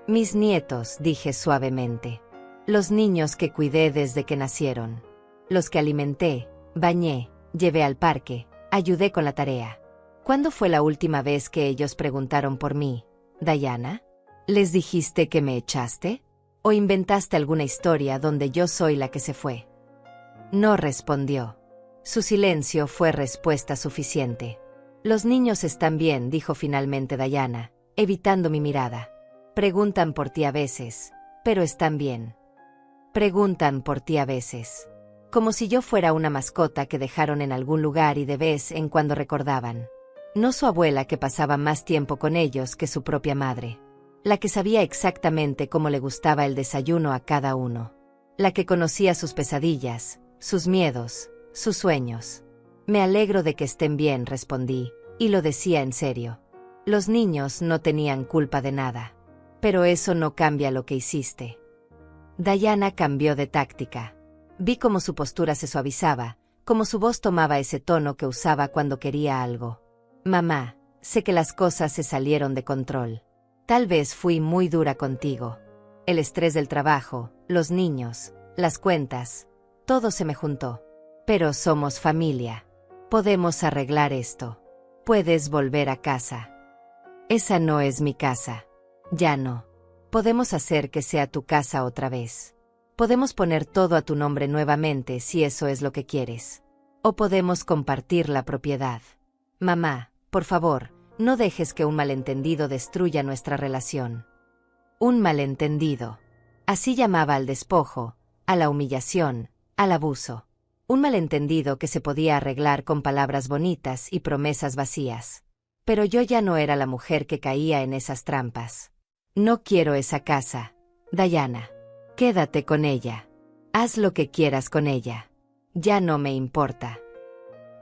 Mis nietos, dije suavemente. Los niños que cuidé desde que nacieron. Los que alimenté, bañé, llevé al parque, ayudé con la tarea. ¿Cuándo fue la última vez que ellos preguntaron por mí, Diana? ¿Les dijiste que me echaste? ¿O inventaste alguna historia donde yo soy la que se fue? No respondió. Su silencio fue respuesta suficiente. Los niños están bien, dijo finalmente Diana, evitando mi mirada. Preguntan por ti a veces, pero están bien. Preguntan por ti a veces. Como si yo fuera una mascota que dejaron en algún lugar y de vez en cuando recordaban. No su abuela, que pasaba más tiempo con ellos que su propia madre. La que sabía exactamente cómo le gustaba el desayuno a cada uno. La que conocía sus pesadillas, sus miedos, sus sueños. Me alegro de que estén bien, respondí, y lo decía en serio. Los niños no tenían culpa de nada. Pero eso no cambia lo que hiciste. Diana cambió de táctica. Vi cómo su postura se suavizaba, cómo su voz tomaba ese tono que usaba cuando quería algo. Mamá, sé que las cosas se salieron de control. Tal vez fui muy dura contigo. El estrés del trabajo, los niños, las cuentas, todo se me juntó. Pero somos familia. Podemos arreglar esto. Puedes volver a casa. Esa no es mi casa. Ya no. Podemos hacer que sea tu casa otra vez. Podemos poner todo a tu nombre nuevamente si eso es lo que quieres. O podemos compartir la propiedad. Mamá, por favor, no dejes que un malentendido destruya nuestra relación. Un malentendido. Así llamaba al despojo, a la humillación, al abuso. Un malentendido que se podía arreglar con palabras bonitas y promesas vacías. Pero yo ya no era la mujer que caía en esas trampas. No quiero esa casa, Diana. Quédate con ella. Haz lo que quieras con ella. Ya no me importa.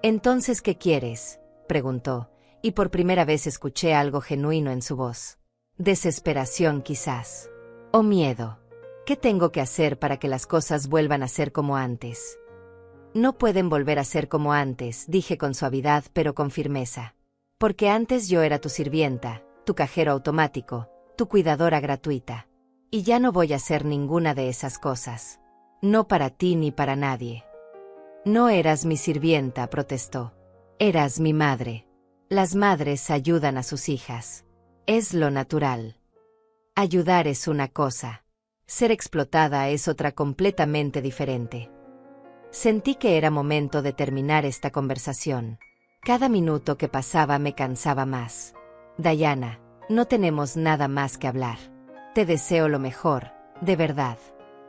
¿Entonces qué quieres?, preguntó, y por primera vez escuché algo genuino en su voz. Desesperación quizás. O miedo. ¿Qué tengo que hacer para que las cosas vuelvan a ser como antes? No pueden volver a ser como antes, dije con suavidad pero con firmeza. Porque antes yo era tu sirvienta, tu cajero automático, tu cuidadora gratuita. Y ya no voy a ser ninguna de esas cosas. No para ti ni para nadie. No eras mi sirvienta, protestó. Eras mi madre. Las madres ayudan a sus hijas. Es lo natural. Ayudar es una cosa. Ser explotada es otra completamente diferente. Sentí que era momento de terminar esta conversación. Cada minuto que pasaba me cansaba más. Diana, no tenemos nada más que hablar. Te deseo lo mejor, de verdad.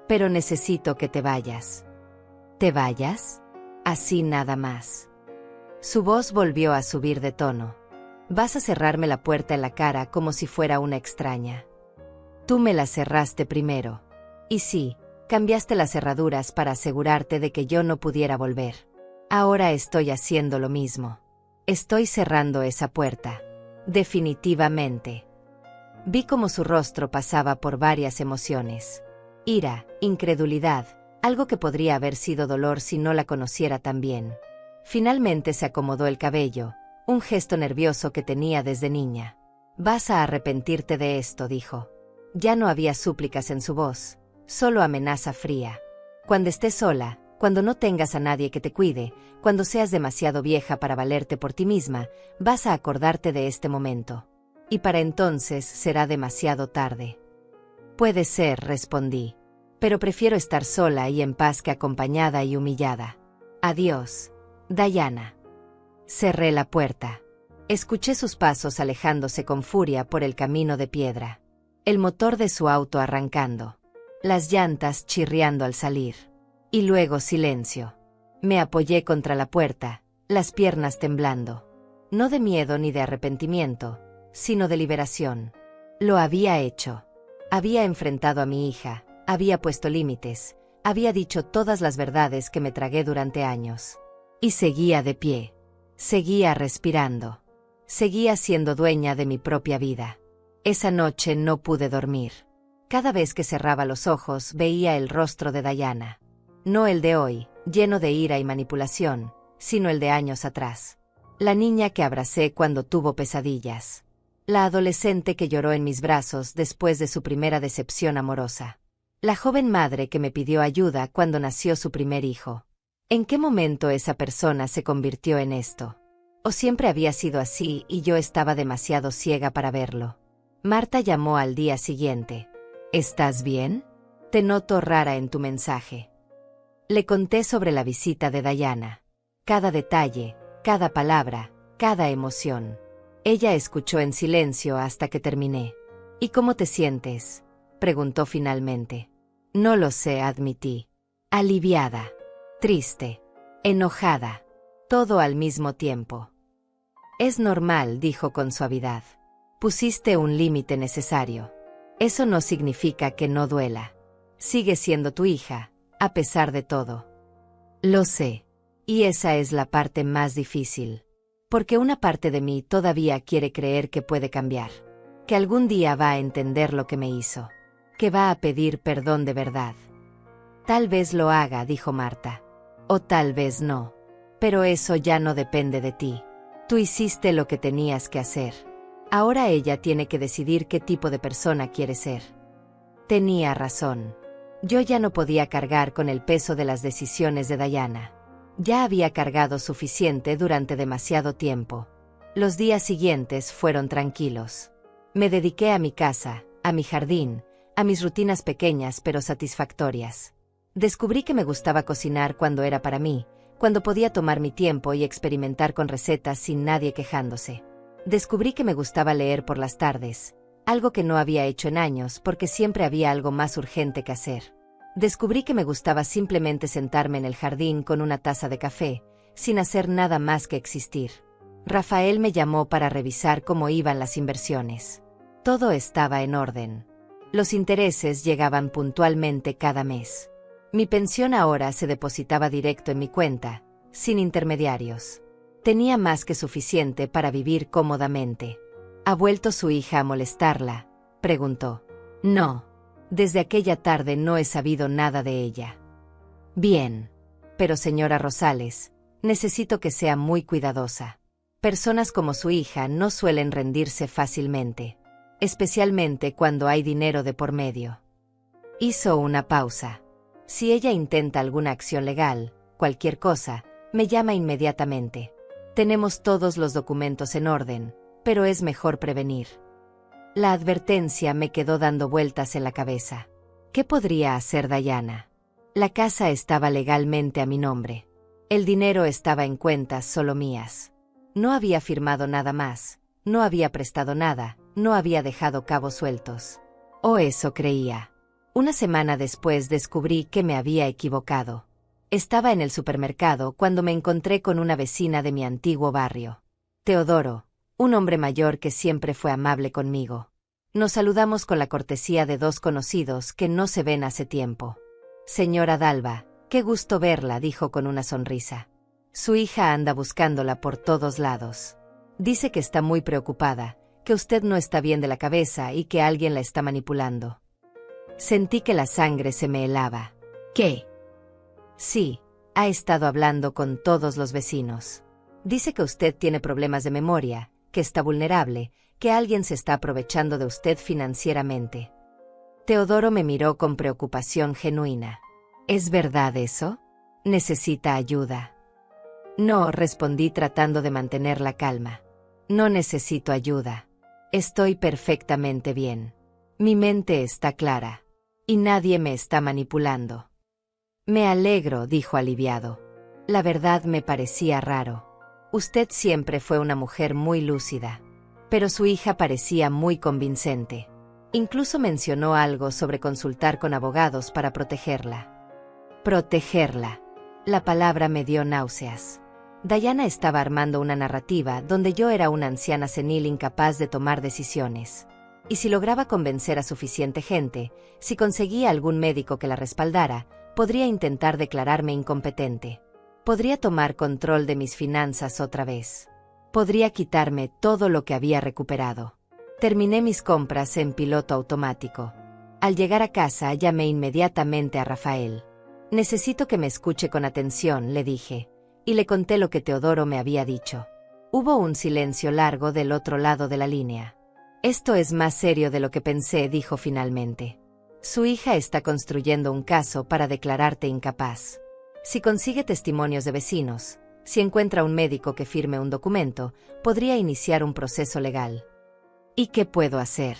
Pero necesito que te vayas. ¿Te vayas? Así nada más. Su voz volvió a subir de tono. Vas a cerrarme la puerta en la cara como si fuera una extraña. Tú me la cerraste primero. Y sí, cambiaste las cerraduras para asegurarte de que yo no pudiera volver. Ahora estoy haciendo lo mismo. Estoy cerrando esa puerta. Definitivamente. Vi cómo su rostro pasaba por varias emociones. Ira, incredulidad, algo que podría haber sido dolor si no la conociera tan bien. Finalmente se acomodó el cabello, un gesto nervioso que tenía desde niña. Vas a arrepentirte de esto, dijo. Ya no había súplicas en su voz, solo amenaza fría. Cuando estés sola, cuando no tengas a nadie que te cuide, cuando seas demasiado vieja para valerte por ti misma, vas a acordarte de este momento. Y para entonces será demasiado tarde. Puede ser, respondí. Pero prefiero estar sola y en paz que acompañada y humillada. Adiós, Diana. Cerré la puerta. Escuché sus pasos alejándose con furia por el camino de piedra. El motor de su auto arrancando. las llantas chirriando al salir. Y luego silencio. Me apoyé contra la puerta, las piernas temblando. No de miedo ni de arrepentimiento, sino de liberación. Lo había hecho. Había enfrentado a mi hija, había puesto límites, había dicho todas las verdades que me tragué durante años. Y seguía de pie. Seguía respirando. Seguía siendo dueña de mi propia vida. Esa noche no pude dormir. Cada vez que cerraba los ojos veía el rostro de Diana. No el de hoy, lleno de ira y manipulación, sino el de años atrás. La niña que abracé cuando tuvo pesadillas. La adolescente que lloró en mis brazos después de su primera decepción amorosa. La joven madre que me pidió ayuda cuando nació su primer hijo. ¿En qué momento esa persona se convirtió en esto? ¿O siempre había sido así y yo estaba demasiado ciega para verlo? Marta llamó al día siguiente. ¿Estás bien? Te noto rara en tu mensaje. Le conté sobre la visita de Diana. Cada detalle, cada palabra, cada emoción. Ella escuchó en silencio hasta que terminé. ¿Y cómo te sientes?, preguntó finalmente. No lo sé, admití. Aliviada, triste, enojada, todo al mismo tiempo. Es normal, dijo con suavidad. Pusiste un límite necesario. Eso no significa que no duela. Sigue siendo tu hija, a pesar de todo. Lo sé. Y esa es la parte más difícil. Porque una parte de mí todavía quiere creer que puede cambiar. Que algún día va a entender lo que me hizo. Que va a pedir perdón de verdad. Tal vez lo haga, dijo Marta. O tal vez no. Pero eso ya no depende de ti. Tú hiciste lo que tenías que hacer. Ahora ella tiene que decidir qué tipo de persona quiere ser. Tenía razón. Yo ya no podía cargar con el peso de las decisiones de Diana. Ya había cargado suficiente durante demasiado tiempo. Los días siguientes fueron tranquilos. Me dediqué a mi casa, a mi jardín, a mis rutinas pequeñas pero satisfactorias. Descubrí que me gustaba cocinar cuando era para mí, cuando podía tomar mi tiempo y experimentar con recetas sin nadie quejándose. Descubrí que me gustaba leer por las tardes, algo que no había hecho en años porque siempre había algo más urgente que hacer. Descubrí que me gustaba simplemente sentarme en el jardín con una taza de café, sin hacer nada más que existir. Rafael me llamó para revisar cómo iban las inversiones. Todo estaba en orden. Los intereses llegaban puntualmente cada mes. Mi pensión ahora se depositaba directo en mi cuenta, sin intermediarios. Tenía más que suficiente para vivir cómodamente. ¿Ha vuelto su hija a molestarla?, preguntó. No. Desde aquella tarde no he sabido nada de ella. Bien. Pero señora Rosales, necesito que sea muy cuidadosa. Personas como su hija no suelen rendirse fácilmente. Especialmente cuando hay dinero de por medio. Hizo una pausa. Si ella intenta alguna acción legal, cualquier cosa, me llama inmediatamente. Tenemos todos los documentos en orden, pero es mejor prevenir. La advertencia me quedó dando vueltas en la cabeza. ¿Qué podría hacer Diana? La casa estaba legalmente a mi nombre. El dinero estaba en cuentas solo mías. No había firmado nada más, no había prestado nada, no había dejado cabos sueltos. O eso creía. Una semana después descubrí que me había equivocado. Estaba en el supermercado cuando me encontré con una vecina de mi antiguo barrio. Teodoro, un hombre mayor que siempre fue amable conmigo. Nos saludamos con la cortesía de dos conocidos que no se ven hace tiempo. Señora Dalva, qué gusto verla, dijo con una sonrisa. Su hija anda buscándola por todos lados. Dice que está muy preocupada, que usted no está bien de la cabeza y que alguien la está manipulando. Sentí que la sangre se me helaba. ¿Qué? Sí, ha estado hablando con todos los vecinos. Dice que usted tiene problemas de memoria, que está vulnerable, que alguien se está aprovechando de usted financieramente. Teodoro me miró con preocupación genuina. ¿Es verdad eso? ¿Necesita ayuda? No, respondí tratando de mantener la calma. No necesito ayuda. Estoy perfectamente bien. Mi mente está clara. Y nadie me está manipulando. Me alegro, dijo aliviado. La verdad me parecía raro. Usted siempre fue una mujer muy lúcida. Pero su hija parecía muy convincente. Incluso mencionó algo sobre consultar con abogados para protegerla. Protegerla. La palabra me dio náuseas. Diana estaba armando una narrativa donde yo era una anciana senil incapaz de tomar decisiones. Y si lograba convencer a suficiente gente, si conseguía algún médico que la respaldara, podría intentar declararme incompetente. Podría tomar control de mis finanzas otra vez. Podría quitarme todo lo que había recuperado. Terminé mis compras en piloto automático. Al llegar a casa llamé inmediatamente a Rafael. Necesito que me escuche con atención, le dije, y le conté lo que Teodoro me había dicho. Hubo un silencio largo del otro lado de la línea. Esto es más serio de lo que pensé, dijo finalmente. Su hija está construyendo un caso para declararte incapaz. Si consigue testimonios de vecinos, si encuentra un médico que firme un documento, podría iniciar un proceso legal. ¿Y qué puedo hacer?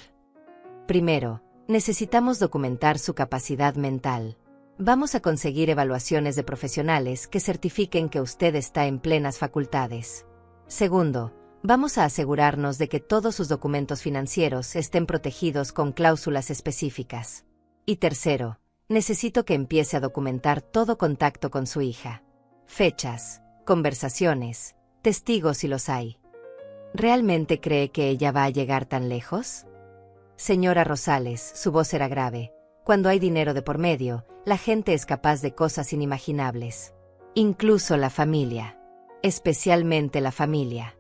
Primero, necesitamos documentar su capacidad mental. Vamos a conseguir evaluaciones de profesionales que certifiquen que usted está en plenas facultades. Segundo, vamos a asegurarnos de que todos sus documentos financieros estén protegidos con cláusulas específicas. Y tercero, necesito que empiece a documentar todo contacto con su hija. Fechas, conversaciones, testigos si los hay. ¿Realmente cree que ella va a llegar tan lejos? Señora Rosales, su voz era grave. Cuando hay dinero de por medio, la gente es capaz de cosas inimaginables. Incluso la familia. Especialmente la familia.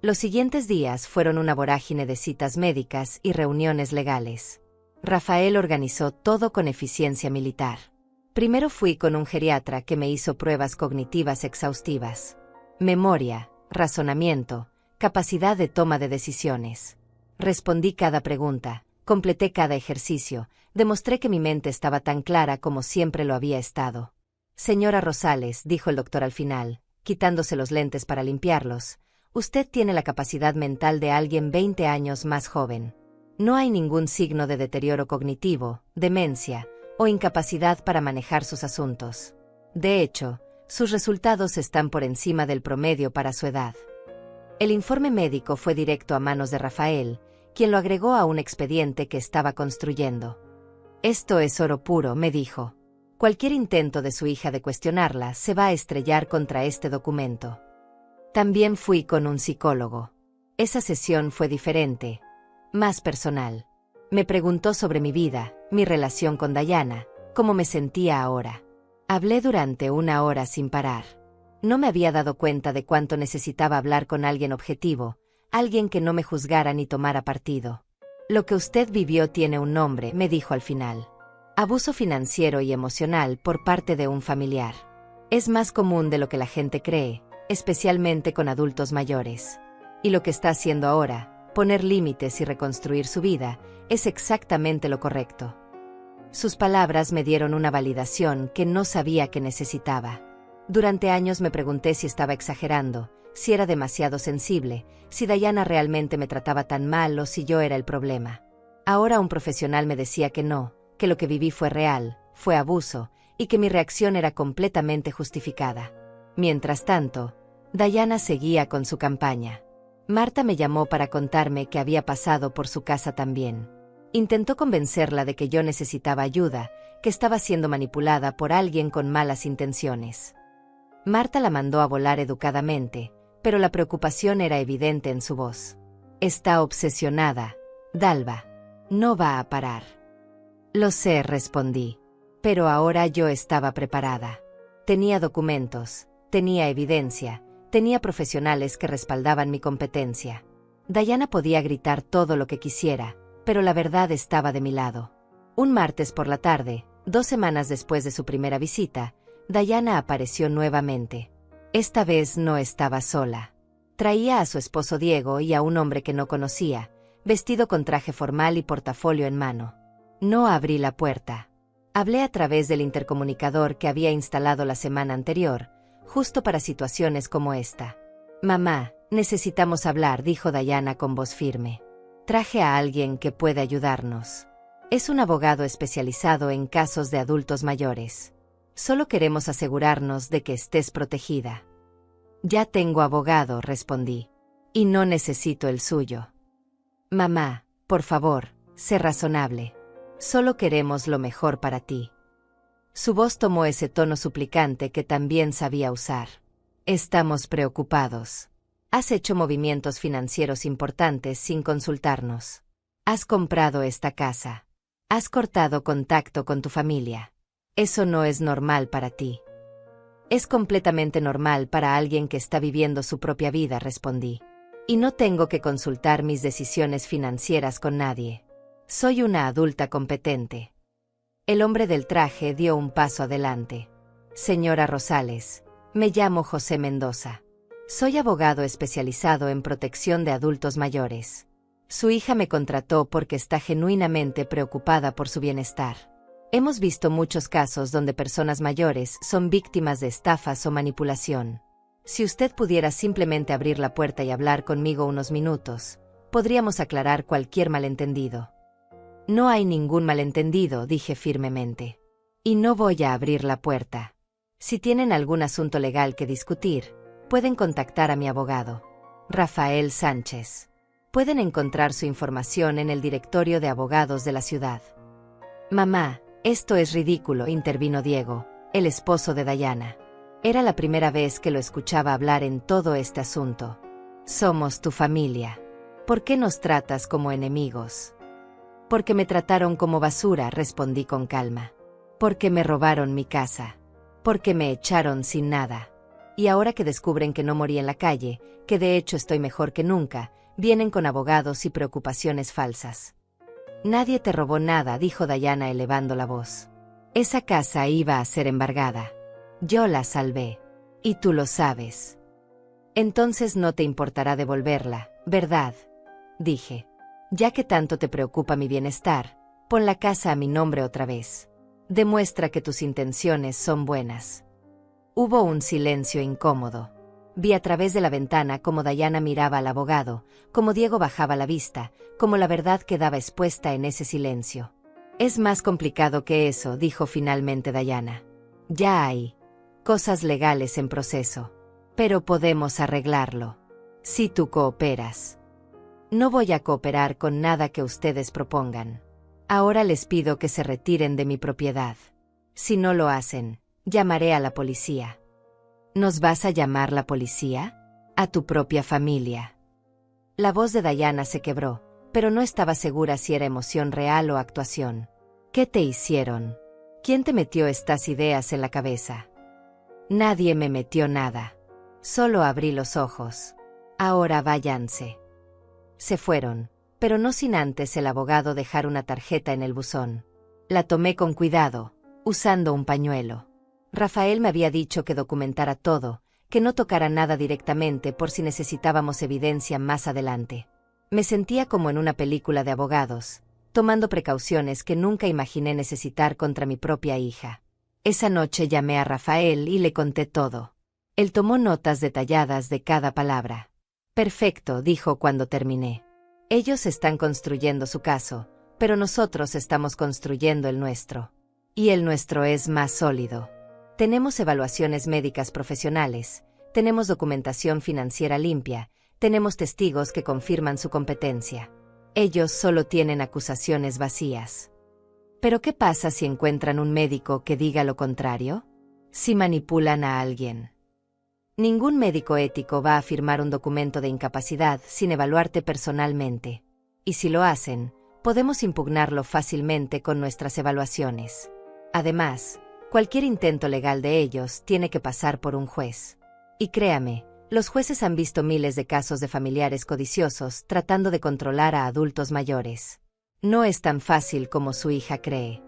Los siguientes días fueron una vorágine de citas médicas y reuniones legales. Rafael organizó todo con eficiencia militar. Primero fui con un geriatra que me hizo pruebas cognitivas exhaustivas. Memoria, razonamiento, capacidad de toma de decisiones. Respondí cada pregunta, completé cada ejercicio, demostré que mi mente estaba tan clara como siempre lo había estado. Señora Rosales, dijo el doctor al final, quitándose los lentes para limpiarlos, usted tiene la capacidad mental de alguien 20 años más joven. No hay ningún signo de deterioro cognitivo, demencia o incapacidad para manejar sus asuntos. De hecho, sus resultados están por encima del promedio para su edad. El informe médico fue directo a manos de Rafael, quien lo agregó a un expediente que estaba construyendo. Esto es oro puro, me dijo. Cualquier intento de su hija de cuestionarla se va a estrellar contra este documento. También fui con un psicólogo. Esa sesión fue diferente, más personal. Me preguntó sobre mi vida, mi relación con Diana, cómo me sentía ahora. Hablé durante 1 hora sin parar. No me había dado cuenta de cuánto necesitaba hablar con alguien objetivo, alguien que no me juzgara ni tomara partido. Lo que usted vivió tiene un nombre, me dijo al final. Abuso financiero y emocional por parte de un familiar. Es más común de lo que la gente cree, especialmente con adultos mayores. Y lo que está haciendo ahora, poner límites y reconstruir su vida, es exactamente lo correcto. Sus palabras me dieron una validación que no sabía que necesitaba. Durante años me pregunté si estaba exagerando, si era demasiado sensible, si Diana realmente me trataba tan mal o si yo era el problema. Ahora un profesional me decía que no, que lo que viví fue real, fue abuso, y que mi reacción era completamente justificada. Mientras tanto, Diana seguía con su campaña. Marta me llamó para contarme que había pasado por su casa también. Intentó convencerla de que yo necesitaba ayuda, que estaba siendo manipulada por alguien con malas intenciones. Marta la mandó a volar educadamente, pero la preocupación era evidente en su voz. Está obsesionada, Dalva. No va a parar. Lo sé, respondí. Pero ahora yo estaba preparada. Tenía documentos, tenía evidencia, tenía profesionales que respaldaban mi competencia. Diana podía gritar todo lo que quisiera, pero la verdad estaba de mi lado. Un martes por la tarde, 2 semanas después de su primera visita, Diana apareció nuevamente. Esta vez no estaba sola. Traía a su esposo Diego y a un hombre que no conocía, vestido con traje formal y portafolio en mano. No abrí la puerta. Hablé a través del intercomunicador que había instalado la semana anterior, justo para situaciones como esta. Mamá, necesitamos hablar, dijo Diana con voz firme. Traje a alguien que puede ayudarnos. Es un abogado especializado en casos de adultos mayores. Solo queremos asegurarnos de que estés protegida. Ya tengo abogado, respondí. Y no necesito el suyo. Mamá, por favor, Sé razonable. Solo queremos lo mejor para ti. Su voz tomó ese tono suplicante que también sabía usar. Estamos preocupados. Has hecho movimientos financieros importantes sin consultarnos. Has comprado esta casa. Has cortado contacto con tu familia. Eso no es normal para ti. Es completamente normal para alguien que está viviendo su propia vida, respondí. Y no tengo que consultar mis decisiones financieras con nadie. Soy una adulta competente. El hombre del traje dio un paso adelante. Señora Rosales, me llamo José Mendoza. Soy abogado especializado en protección de adultos mayores. Su hija me contrató porque está genuinamente preocupada por su bienestar. Hemos visto muchos casos donde personas mayores son víctimas de estafas o manipulación. Si usted pudiera simplemente abrir la puerta y hablar conmigo unos minutos, podríamos aclarar cualquier malentendido. No hay ningún malentendido, dije firmemente. Y no voy a abrir la puerta. Si tienen algún asunto legal que discutir, pueden contactar a mi abogado, Rafael Sánchez. Pueden encontrar su información en el directorio de abogados de la ciudad. Mamá, esto es ridículo, intervino Diego, el esposo de Dayana. Era la primera vez que lo escuchaba hablar en todo este asunto. Somos tu familia. ¿Por qué nos tratas como enemigos? Porque me trataron como basura, respondí con calma. Porque me robaron mi casa. Porque me echaron sin nada. Y ahora que descubren que no morí en la calle, que de hecho estoy mejor que nunca, vienen con abogados y preocupaciones falsas. Nadie te robó nada, dijo Dayana elevando la voz. Esa casa iba a ser embargada. Yo la salvé. Y tú lo sabes. Entonces no te importará devolverla, ¿verdad? Dije. Ya que tanto te preocupa mi bienestar, pon la casa a mi nombre otra vez. Demuestra que tus intenciones son buenas. Hubo un silencio incómodo. Vi a través de la ventana cómo Dayana miraba al abogado, cómo Diego bajaba la vista, cómo la verdad quedaba expuesta en ese silencio. Es más complicado que eso, dijo finalmente Dayana. Ya hay cosas legales en proceso. Pero podemos arreglarlo. Si tú cooperas. No voy a cooperar con nada que ustedes propongan. Ahora les pido que se retiren de mi propiedad. Si no lo hacen, llamaré a la policía. ¿Nos vas a llamar la policía? A tu propia familia. La voz de Dayana se quebró, pero no estaba segura si era emoción real o actuación. ¿Qué te hicieron? ¿Quién te metió estas ideas en la cabeza? Nadie me metió nada. Solo abrí los ojos. Ahora váyanse. Se fueron, pero no sin antes el abogado dejar una tarjeta en el buzón. La tomé con cuidado, usando un pañuelo. Rafael me había dicho que documentara todo, que no tocara nada directamente por si necesitábamos evidencia más adelante. Me sentía como en una película de abogados, tomando precauciones que nunca imaginé necesitar contra mi propia hija. Esa noche llamé a Rafael y le conté todo. Él tomó notas detalladas de cada palabra. Perfecto, dijo cuando terminé. Ellos están construyendo su caso, pero nosotros estamos construyendo el nuestro. Y el nuestro es más sólido. Tenemos evaluaciones médicas profesionales, tenemos documentación financiera limpia, tenemos testigos que confirman su competencia. Ellos solo tienen acusaciones vacías. ¿Pero qué pasa si encuentran un médico que diga lo contrario? Si manipulan a alguien. Ningún médico ético va a firmar un documento de incapacidad sin evaluarte personalmente. Y si lo hacen, podemos impugnarlo fácilmente con nuestras evaluaciones. Además, cualquier intento legal de ellos tiene que pasar por un juez. Y créame, los jueces han visto miles de casos de familiares codiciosos tratando de controlar a adultos mayores. No es tan fácil como su hija cree.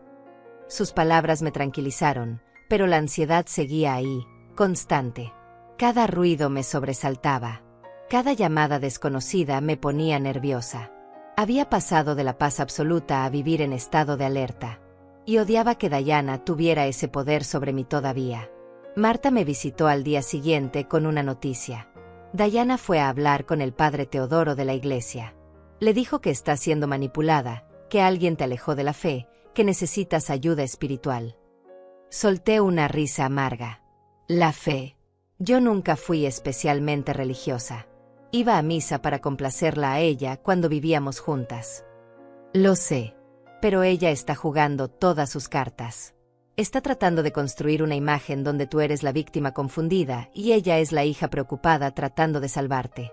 Sus palabras me tranquilizaron, pero la ansiedad seguía ahí, constante. Cada ruido me sobresaltaba. Cada llamada desconocida me ponía nerviosa. Había pasado de la paz absoluta a vivir en estado de alerta. Y odiaba que Dayana tuviera ese poder sobre mí todavía. Marta me visitó al día siguiente con una noticia. Dayana fue a hablar con el padre Teodoro de la iglesia. Le dijo que está siendo manipulada, que alguien te alejó de la fe, que necesitas ayuda espiritual. Solté una risa amarga. La fe. Yo nunca fui especialmente religiosa. Iba a misa para complacerla a ella cuando vivíamos juntas. Lo sé. Pero ella está jugando todas sus cartas. Está tratando de construir una imagen donde tú eres la víctima confundida y ella es la hija preocupada tratando de salvarte.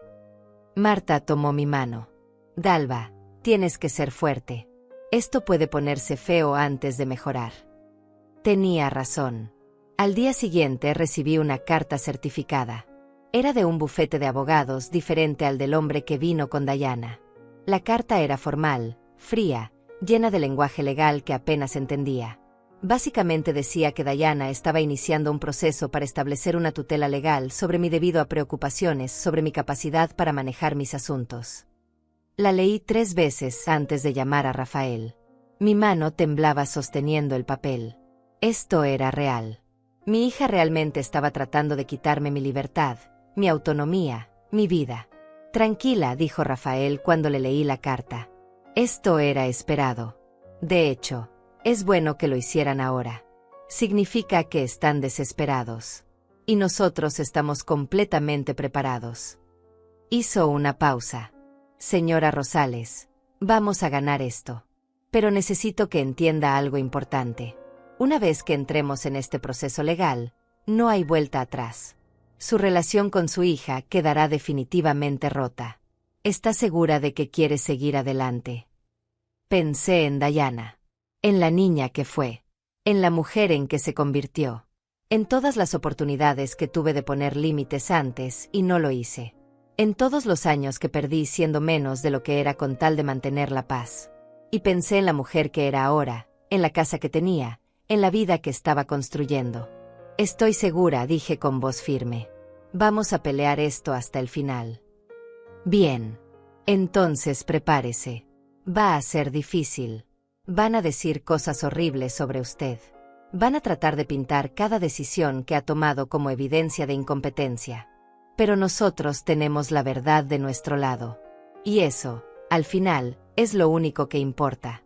Marta tomó mi mano. Dalva, tienes que ser fuerte. Esto puede ponerse feo antes de mejorar. Tenía razón. Al día siguiente recibí una carta certificada. Era de un bufete de abogados diferente al del hombre que vino con Diana. La carta era formal, fría, llena de lenguaje legal que apenas entendía. Básicamente decía que Diana estaba iniciando un proceso para establecer una tutela legal sobre mí debido a preocupaciones sobre mi capacidad para manejar mis asuntos. La leí 3 veces antes de llamar a Rafael. Mi mano temblaba sosteniendo el papel. Esto era real. Mi hija realmente estaba tratando de quitarme mi libertad, mi autonomía, mi vida. Tranquila, dijo Rafael cuando le leí la carta. Esto era esperado. De hecho, es bueno que lo hicieran ahora. Significa que están desesperados. Y nosotros estamos completamente preparados. Hizo una pausa. Señora Rosales, vamos a ganar esto. Pero necesito que entienda algo importante. Una vez que entremos en este proceso legal, no hay vuelta atrás. Su relación con su hija quedará definitivamente rota. ¿Está segura de que quiere seguir adelante? Pensé en Diana. En la niña que fue. En la mujer en que se convirtió. En todas las oportunidades que tuve de poner límites antes y no lo hice. En todos los años que perdí siendo menos de lo que era con tal de mantener la paz. Y pensé en la mujer que era ahora, en la casa que tenía, en la vida que estaba construyendo. Estoy segura, dije con voz firme. Vamos a pelear esto hasta el final. Bien. Entonces prepárese. Va a ser difícil. Van a decir cosas horribles sobre usted. Van a tratar de pintar cada decisión que ha tomado como evidencia de incompetencia. Pero nosotros tenemos la verdad de nuestro lado. Y eso, al final, es lo único que importa.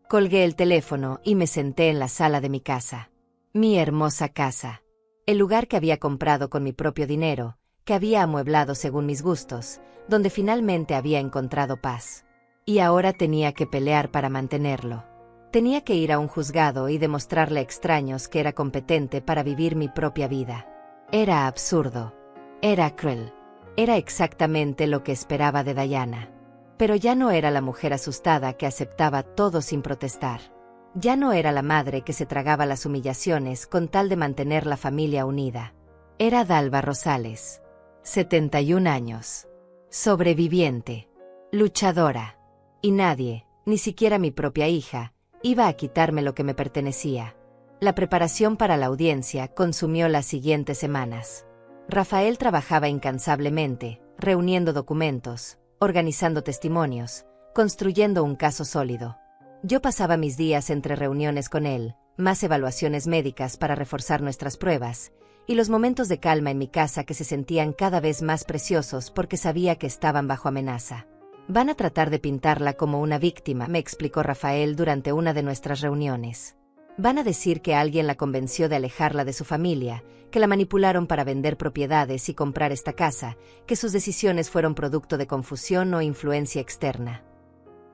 Colgué el teléfono y me senté en la sala de mi casa. Mi hermosa casa. El lugar que había comprado con mi propio dinero, que había amueblado según mis gustos, donde finalmente había encontrado paz. Y ahora tenía que pelear para mantenerlo. Tenía que ir a un juzgado y demostrarle a extraños que era competente para vivir mi propia vida. Era absurdo. Era cruel. Era exactamente lo que esperaba de Diana. Pero ya no era la mujer asustada que aceptaba todo sin protestar. Ya no era la madre que se tragaba las humillaciones con tal de mantener la familia unida. Era Dalva Rosales. 71 años. Sobreviviente. Luchadora. Y nadie, ni siquiera mi propia hija, iba a quitarme lo que me pertenecía. La preparación para la audiencia consumió las siguientes semanas. Rafael trabajaba incansablemente, reuniendo documentos, organizando testimonios, construyendo un caso sólido. Yo pasaba mis días entre reuniones con él, más evaluaciones médicas para reforzar nuestras pruebas, y los momentos de calma en mi casa que se sentían cada vez más preciosos porque sabía que estaban bajo amenaza. Van a tratar de pintarla como una víctima, me explicó Rafael durante una de nuestras reuniones. Van a decir que alguien la convenció de alejarla de su familia, que la manipularon para vender propiedades y comprar esta casa, que sus decisiones fueron producto de confusión o influencia externa.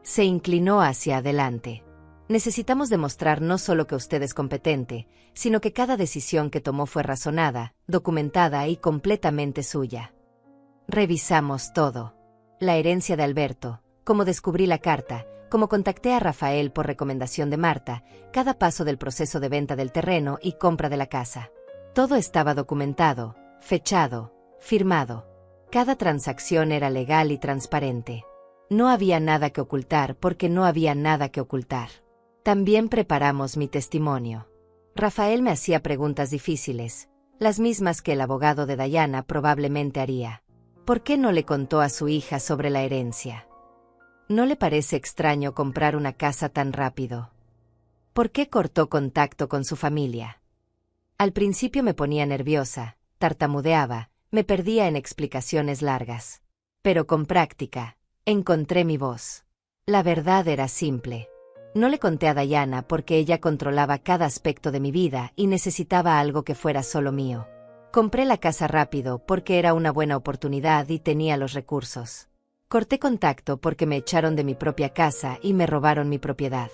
Se inclinó hacia adelante. Necesitamos demostrar no solo que usted es competente, sino que cada decisión que tomó fue razonada, documentada y completamente suya. Revisamos todo. La herencia de Alberto, cómo descubrí la carta, cómo contacté a Rafael por recomendación de Marta, cada paso del proceso de venta del terreno y compra de la casa. Todo estaba documentado, fechado, firmado. Cada transacción era legal y transparente. No había nada que ocultar porque no había nada que ocultar. También preparamos mi testimonio. Rafael me hacía preguntas difíciles, las mismas que el abogado de Diana probablemente haría. ¿Por qué no le contó a su hija sobre la herencia? ¿No le parece extraño comprar una casa tan rápido? ¿Por qué cortó contacto con su familia? Al principio me ponía nerviosa, tartamudeaba, me perdía en explicaciones largas. Pero con práctica, encontré mi voz. La verdad era simple. No le conté a Diana porque ella controlaba cada aspecto de mi vida y necesitaba algo que fuera solo mío. Compré la casa rápido porque era una buena oportunidad y tenía los recursos. Corté contacto porque me echaron de mi propia casa y me robaron mi propiedad.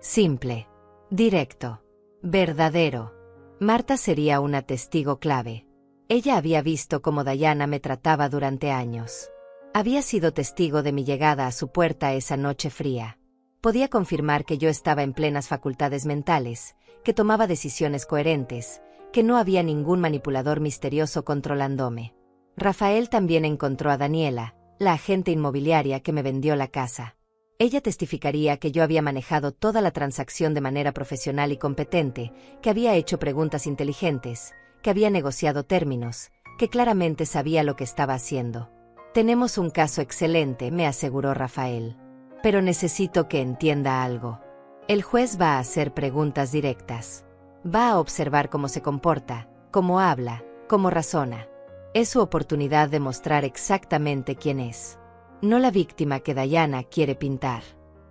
Simple. Directo. Verdadero. Marta sería una testigo clave. Ella había visto cómo Diana me trataba durante años. Había sido testigo de mi llegada a su puerta esa noche fría. Podía confirmar que yo estaba en plenas facultades mentales, que tomaba decisiones coherentes, que no había ningún manipulador misterioso controlándome. Rafael también encontró a Daniela, la agente inmobiliaria que me vendió la casa. Ella testificaría que yo había manejado toda la transacción de manera profesional y competente, que había hecho preguntas inteligentes, que había negociado términos, que claramente sabía lo que estaba haciendo. Tenemos un caso excelente, me aseguró Rafael. Pero necesito que entienda algo. El juez va a hacer preguntas directas. Va a observar cómo se comporta, cómo habla, cómo razona. Es su oportunidad de mostrar exactamente quién es. No la víctima que Diana quiere pintar.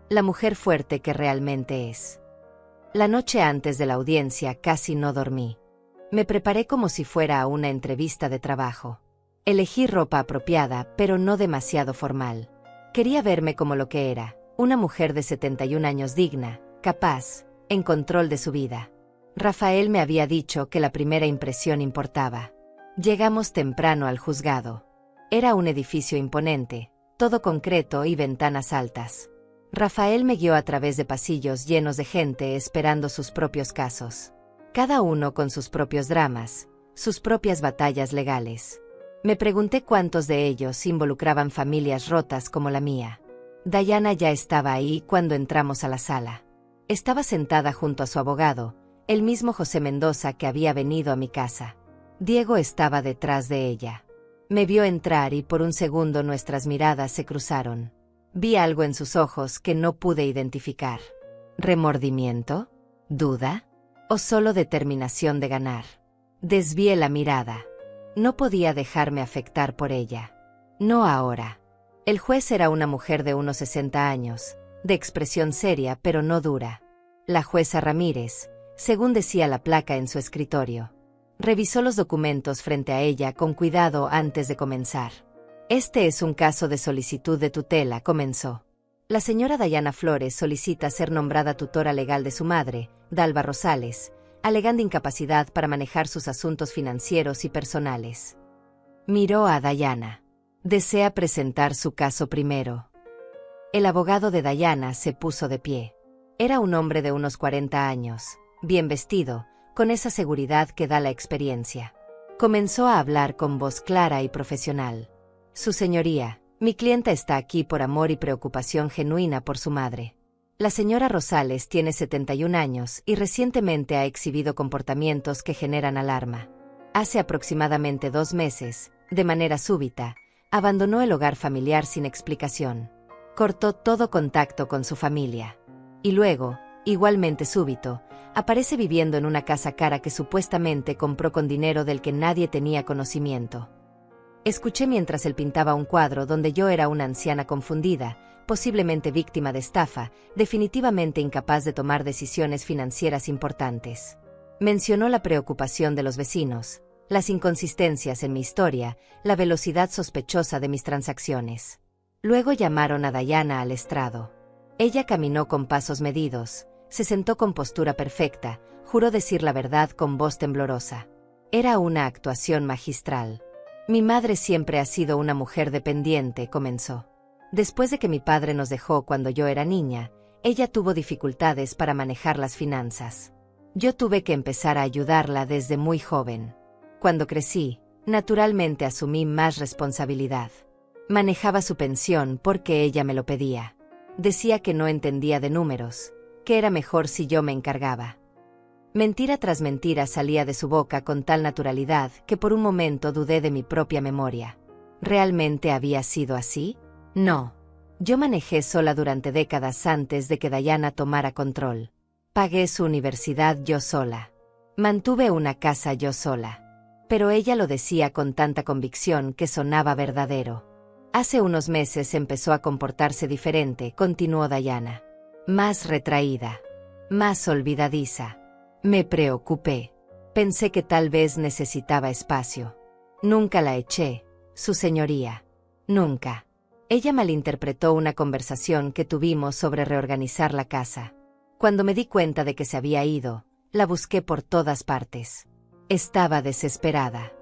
La mujer fuerte que realmente es. La noche antes de la audiencia casi no dormí. Me preparé como si fuera a una entrevista de trabajo. Elegí ropa apropiada, pero no demasiado formal. Quería verme como lo que era, una mujer de 71 años digna, capaz, en control de su vida. Rafael me había dicho que la primera impresión importaba. Llegamos temprano al juzgado. Era un edificio imponente, todo concreto y ventanas altas. Rafael me guió a través de pasillos llenos de gente esperando sus propios casos. Cada uno con sus propios dramas, sus propias batallas legales. Me pregunté cuántos de ellos involucraban familias rotas como la mía. Diana ya estaba ahí cuando entramos a la sala. Estaba sentada junto a su abogado, el mismo José Mendoza que había venido a mi casa. Diego estaba detrás de ella. Me vio entrar y por un segundo nuestras miradas se cruzaron. Vi algo en sus ojos que no pude identificar. ¿Remordimiento? ¿Duda? ¿O solo determinación de ganar? Desvié la mirada. No podía dejarme afectar por ella. No ahora. El juez era una mujer de unos 60 años, de expresión seria pero no dura. La jueza Ramírez, según decía la placa en su escritorio. Revisó los documentos frente a ella con cuidado antes de comenzar. Este es un caso de solicitud de tutela, comenzó. La señora Diana Flores solicita ser nombrada tutora legal de su madre, Dalva Rosales, alegando incapacidad para manejar sus asuntos financieros y personales. Miró a Diana. Desea presentar su caso primero. El abogado de Diana se puso de pie. Era un hombre de unos 40 años, bien vestido, con esa seguridad que da la experiencia. Comenzó a hablar con voz clara y profesional. Su señoría, mi clienta está aquí por amor y preocupación genuina por su madre. La señora Rosales tiene 71 años y recientemente ha exhibido comportamientos que generan alarma. Hace aproximadamente 2 meses, de manera súbita, abandonó el hogar familiar sin explicación. Cortó todo contacto con su familia. Y luego, igualmente súbito, aparece viviendo en una casa cara que supuestamente compró con dinero del que nadie tenía conocimiento. Escuché mientras él pintaba un cuadro donde yo era una anciana confundida, posiblemente víctima de estafa, definitivamente incapaz de tomar decisiones financieras importantes. Mencionó la preocupación de los vecinos, las inconsistencias en mi historia, la velocidad sospechosa de mis transacciones. Luego llamaron a Diana al estrado. Ella caminó con pasos medidos, se sentó con postura perfecta, juró decir la verdad con voz temblorosa. Era una actuación magistral. Mi madre siempre ha sido una mujer dependiente, comenzó. Después de que mi padre nos dejó cuando yo era niña, ella tuvo dificultades para manejar las finanzas. Yo tuve que empezar a ayudarla desde muy joven. Cuando crecí, naturalmente asumí más responsabilidad. Manejaba su pensión porque ella me lo pedía. Decía que no entendía de números, que era mejor si yo me encargaba. Mentira tras mentira salía de su boca con tal naturalidad que por un momento dudé de mi propia memoria. ¿Realmente había sido así? No. Yo manejé sola durante décadas antes de que Diana tomara control. Pagué su universidad yo sola. Mantuve una casa yo sola. Pero ella lo decía con tanta convicción que sonaba verdadero. Hace unos meses empezó a comportarse diferente, continuó Diana. Más retraída. Más olvidadiza. Me preocupé. Pensé que tal vez necesitaba espacio. Nunca la eché, su señoría. Nunca. Ella malinterpretó una conversación que tuvimos sobre reorganizar la casa. Cuando me di cuenta de que se había ido, la busqué por todas partes. Estaba desesperada.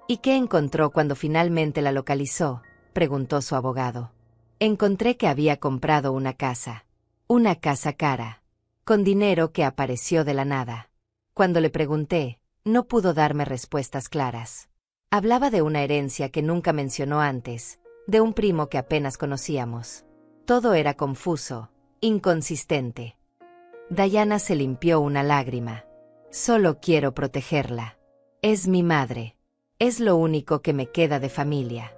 ¿Y qué encontró cuando finalmente la localizó?, preguntó su abogado. Encontré que había comprado una casa. Una casa cara. Con dinero que apareció de la nada. Cuando le pregunté, no pudo darme respuestas claras. Hablaba de una herencia que nunca mencionó antes, de un primo que apenas conocíamos. Todo era confuso, inconsistente. Diana se limpió una lágrima. Solo quiero protegerla. Es mi madre. Es lo único que me queda de familia.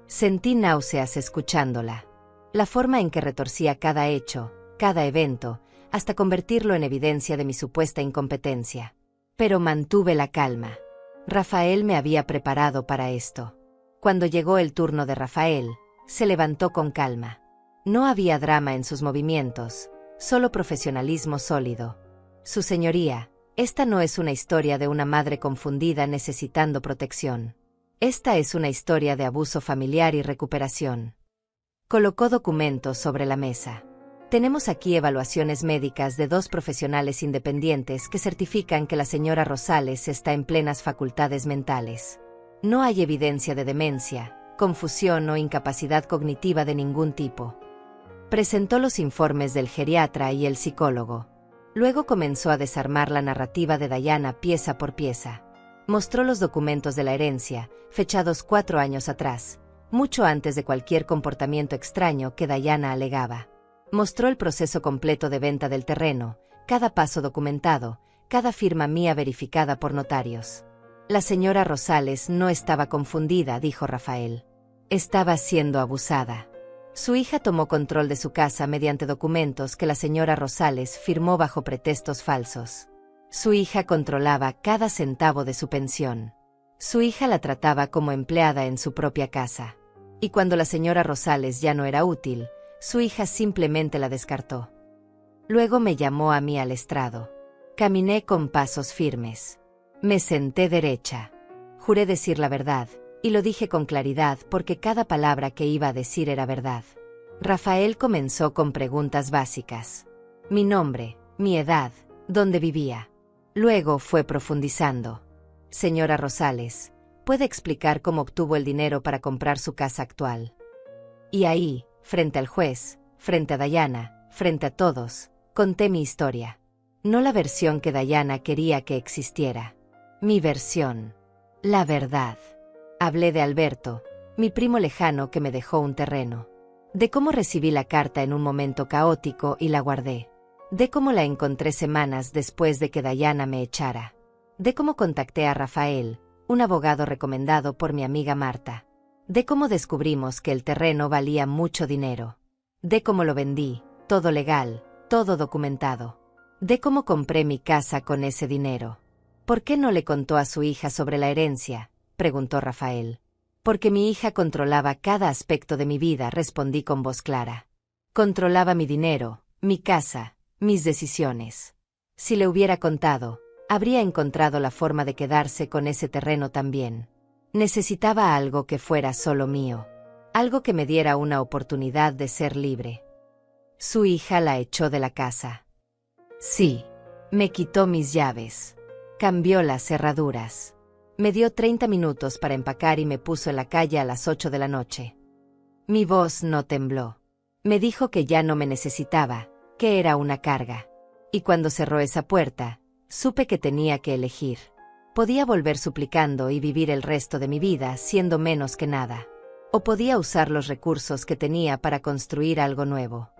Sentí náuseas escuchándola. La forma en que retorcía cada hecho, cada evento, hasta convertirlo en evidencia de mi supuesta incompetencia. Pero mantuve la calma. Rafael me había preparado para esto. Cuando llegó el turno de Rafael, se levantó con calma. No había drama en sus movimientos, solo profesionalismo sólido. Su señoría, esta no es una historia de una madre confundida necesitando protección. Esta es una historia de abuso familiar y recuperación. Colocó documentos sobre la mesa. Tenemos aquí evaluaciones médicas de 2 profesionales independientes que certifican que la señora Rosales está en plenas facultades mentales. No hay evidencia de demencia, confusión o incapacidad cognitiva de ningún tipo. Presentó los informes del geriatra y el psicólogo. Luego comenzó a desarmar la narrativa de Diana pieza por pieza. Mostró los documentos de la herencia, fechados 4 años atrás, mucho antes de cualquier comportamiento extraño que Diana alegaba. Mostró el proceso completo de venta del terreno, cada paso documentado, cada firma mía verificada por notarios. La señora Rosales no estaba confundida, dijo Rafael. Estaba siendo abusada. Su hija tomó control de su casa mediante documentos que la señora Rosales firmó bajo pretextos falsos. Su hija controlaba cada centavo de su pensión. Su hija la trataba como empleada en su propia casa. Y cuando la señora Rosales ya no era útil, su hija simplemente la descartó. Luego me llamó a mí al estrado. Caminé con pasos firmes. Me senté derecha. Juré decir la verdad, y lo dije con claridad porque cada palabra que iba a decir era verdad. Rafael comenzó con preguntas básicas. Mi nombre, mi edad, dónde vivía. Luego fue profundizando. Señora Rosales, ¿puede explicar cómo obtuvo el dinero para comprar su casa actual? Y ahí, frente al juez, frente a Diana, frente a todos, conté mi historia. No la versión que Diana quería que existiera. Mi versión. La verdad. Hablé de Alberto, mi primo lejano que me dejó un terreno. De cómo recibí la carta en un momento caótico y la guardé. De cómo la encontré semanas después de que Diana me echara. De cómo contacté a Rafael, un abogado recomendado por mi amiga Marta. De cómo descubrimos que el terreno valía mucho dinero. De cómo lo vendí, todo legal, todo documentado. De cómo compré mi casa con ese dinero. ¿Por qué no le contó a su hija sobre la herencia?, preguntó Rafael. Porque mi hija controlaba cada aspecto de mi vida, respondí con voz clara. Controlaba mi dinero, mi casa, mis decisiones. Si le hubiera contado, habría encontrado la forma de quedarse con ese terreno también. Necesitaba algo que fuera solo mío. Algo que me diera una oportunidad de ser libre. Su hija la echó de la casa. Sí. Me quitó mis llaves. Cambió las cerraduras. Me dio 30 minutos para empacar y me puso en la calle a las 8 de la noche. Mi voz no tembló. Me dijo que ya no me necesitaba, que era una carga. Y cuando cerró esa puerta, supe que tenía que elegir. Podía volver suplicando y vivir el resto de mi vida siendo menos que nada. O podía usar los recursos que tenía para construir algo nuevo.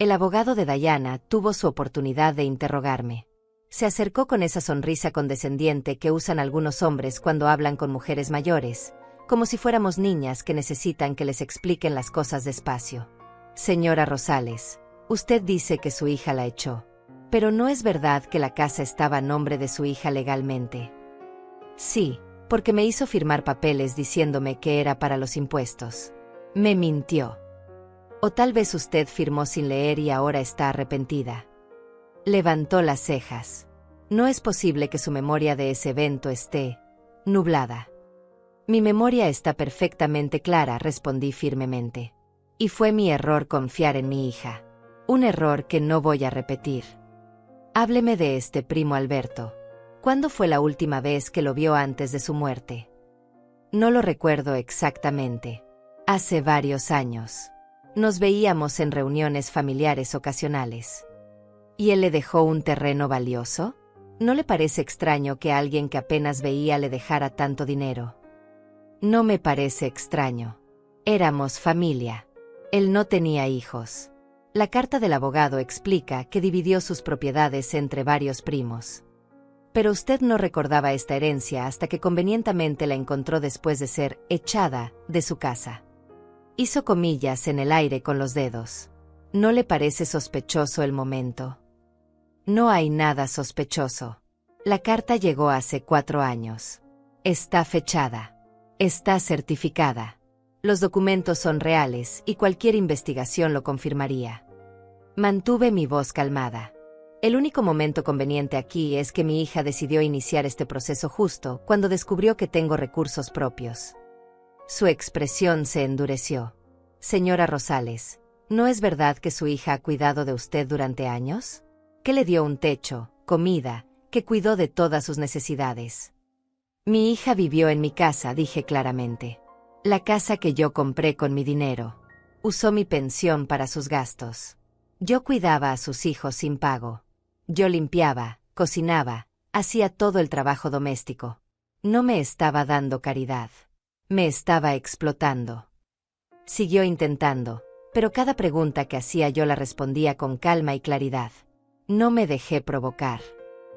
El abogado de Diana tuvo su oportunidad de interrogarme. Se acercó con esa sonrisa condescendiente que usan algunos hombres cuando hablan con mujeres mayores, como si fuéramos niñas que necesitan que les expliquen las cosas despacio. Señora Rosales, usted dice que su hija la echó. Pero ¿no es verdad que la casa estaba a nombre de su hija legalmente? Sí, porque me hizo firmar papeles diciéndome que era para los impuestos. Me mintió. O tal vez usted firmó sin leer y ahora está arrepentida. Levantó las cejas. No es posible que su memoria de ese evento esté nublada. Mi memoria está perfectamente clara, respondí firmemente. Y fue mi error confiar en mi hija. Un error que no voy a repetir. Hábleme de este primo Alberto. ¿Cuándo fue la última vez que lo vio antes de su muerte? No lo recuerdo exactamente. Hace varios años. Nos veíamos en reuniones familiares ocasionales. ¿Y él le dejó un terreno valioso? ¿No le parece extraño que alguien que apenas veía le dejara tanto dinero? No me parece extraño. Éramos familia. Él no tenía hijos. La carta del abogado explica que dividió sus propiedades entre varios primos. Pero usted no recordaba esta herencia hasta que convenientemente la encontró después de ser echada de su casa. Hizo comillas en el aire con los dedos. ¿No le parece sospechoso el momento? No hay nada sospechoso. La carta llegó hace 4 años. Está fechada. Está certificada. Los documentos son reales y cualquier investigación lo confirmaría. Mantuve mi voz calmada. El único momento conveniente aquí es que mi hija decidió iniciar este proceso justo cuando descubrió que tengo recursos propios. Su expresión se endureció. Señora Rosales, ¿no es verdad que su hija ha cuidado de usted durante años? ¿Que le dio un techo, comida, que cuidó de todas sus necesidades? Mi hija vivió en mi casa, dije claramente. La casa que yo compré con mi dinero. Usó mi pensión para sus gastos. Yo cuidaba a sus hijos sin pago. Yo limpiaba, cocinaba, hacía todo el trabajo doméstico. No me estaba dando caridad. Me estaba explotando. Siguió intentando, pero cada pregunta que hacía yo la respondía con calma y claridad. No me dejé provocar.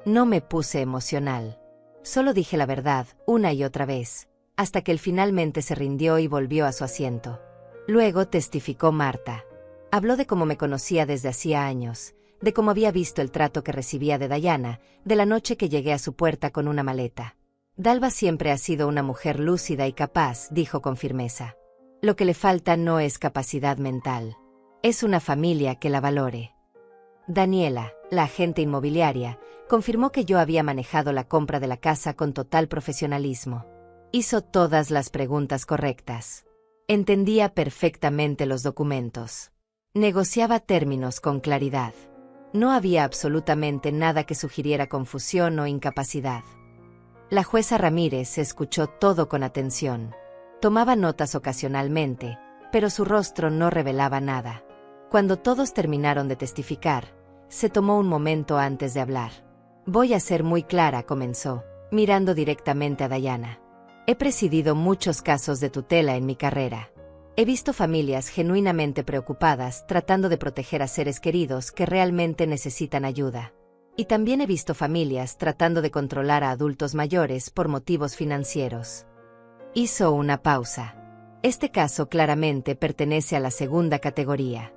No me puse emocional. Solo dije la verdad, una y otra vez, hasta que él finalmente se rindió y volvió a su asiento. Luego testificó Marta. Habló de cómo me conocía desde hacía años, de cómo había visto el trato que recibía de Dayana, de la noche que llegué a su puerta con una maleta. Dalva siempre ha sido una mujer lúcida y capaz, dijo con firmeza. Lo que le falta no es capacidad mental. Es una familia que la valore. Daniela, la agente inmobiliaria, confirmó que yo había manejado la compra de la casa con total profesionalismo. Hizo todas las preguntas correctas. Entendía perfectamente los documentos. Negociaba términos con claridad. No había absolutamente nada que sugiriera confusión o incapacidad. La jueza Ramírez escuchó todo con atención. Tomaba notas ocasionalmente, pero su rostro no revelaba nada. Cuando todos terminaron de testificar, se tomó un momento antes de hablar. Voy a ser muy clara, comenzó, mirando directamente a Dayana. He presidido muchos casos de tutela en mi carrera. He visto familias genuinamente preocupadas tratando de proteger a seres queridos que realmente necesitan ayuda. Y también he visto familias tratando de controlar a adultos mayores por motivos financieros. Hizo una pausa. Este caso claramente pertenece a la segunda categoría.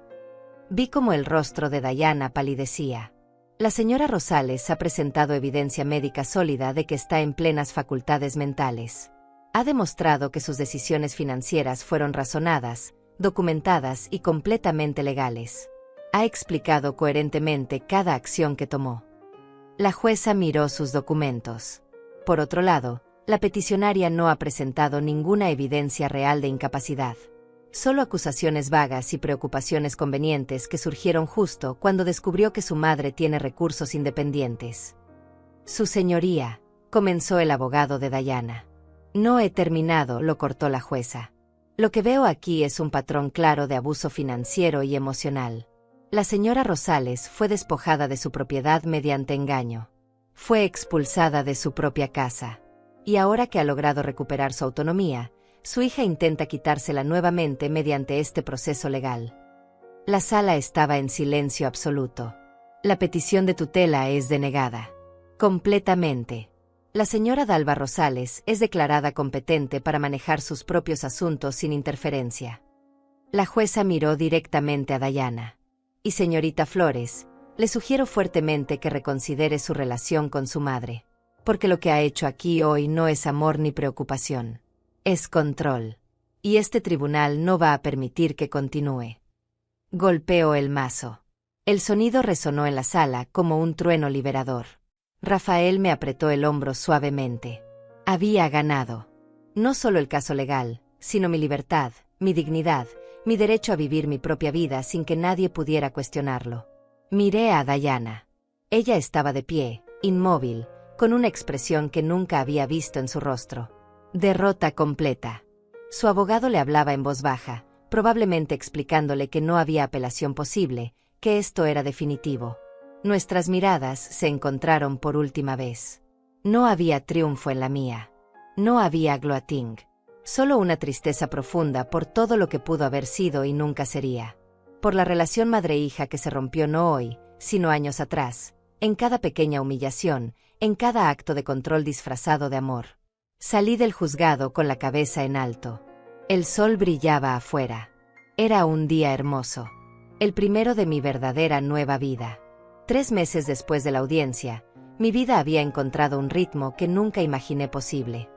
Vi cómo el rostro de Dayana palidecía. La señora Rosales ha presentado evidencia médica sólida de que está en plenas facultades mentales. Ha demostrado que sus decisiones financieras fueron razonadas, documentadas y completamente legales. Ha explicado coherentemente cada acción que tomó. La jueza miró sus documentos. Por otro lado, la peticionaria no ha presentado ninguna evidencia real de incapacidad. Solo acusaciones vagas y preocupaciones convenientes que surgieron justo cuando descubrió que su madre tiene recursos independientes. Su señoría, comenzó el abogado de Dayana. No he terminado, lo cortó la jueza. Lo que veo aquí es un patrón claro de abuso financiero y emocional. La señora Rosales fue despojada de su propiedad mediante engaño. Fue expulsada de su propia casa. Y ahora que ha logrado recuperar su autonomía, su hija intenta quitársela nuevamente mediante este proceso legal. La sala estaba en silencio absoluto. La petición de tutela es denegada. Completamente. La señora Dalva Rosales es declarada competente para manejar sus propios asuntos sin interferencia. La jueza miró directamente a Dayana. Y señorita Flores, le sugiero fuertemente que reconsidere su relación con su madre. Porque lo que ha hecho aquí hoy no es amor ni preocupación. Es control. Y este tribunal no va a permitir que continúe. Golpeó el mazo. El sonido resonó en la sala como un trueno liberador. Rafael me apretó el hombro suavemente. Había ganado. No solo el caso legal, sino mi libertad, mi dignidad, mi derecho a vivir mi propia vida sin que nadie pudiera cuestionarlo. Miré a Diana. Ella estaba de pie, inmóvil, con una expresión que nunca había visto en su rostro. Derrota completa. Su abogado le hablaba en voz baja, probablemente explicándole que no había apelación posible, que esto era definitivo. Nuestras miradas se encontraron por última vez. No había triunfo en la mía. No había gloating. Solo una tristeza profunda por todo lo que pudo haber sido y nunca sería. Por la relación madre-hija que se rompió no hoy, sino años atrás, en cada pequeña humillación, en cada acto de control disfrazado de amor. Salí del juzgado con la cabeza en alto. El sol brillaba afuera. Era un día hermoso. El primero de mi verdadera nueva vida. 3 meses después de la audiencia, mi vida había encontrado un ritmo que nunca imaginé posible.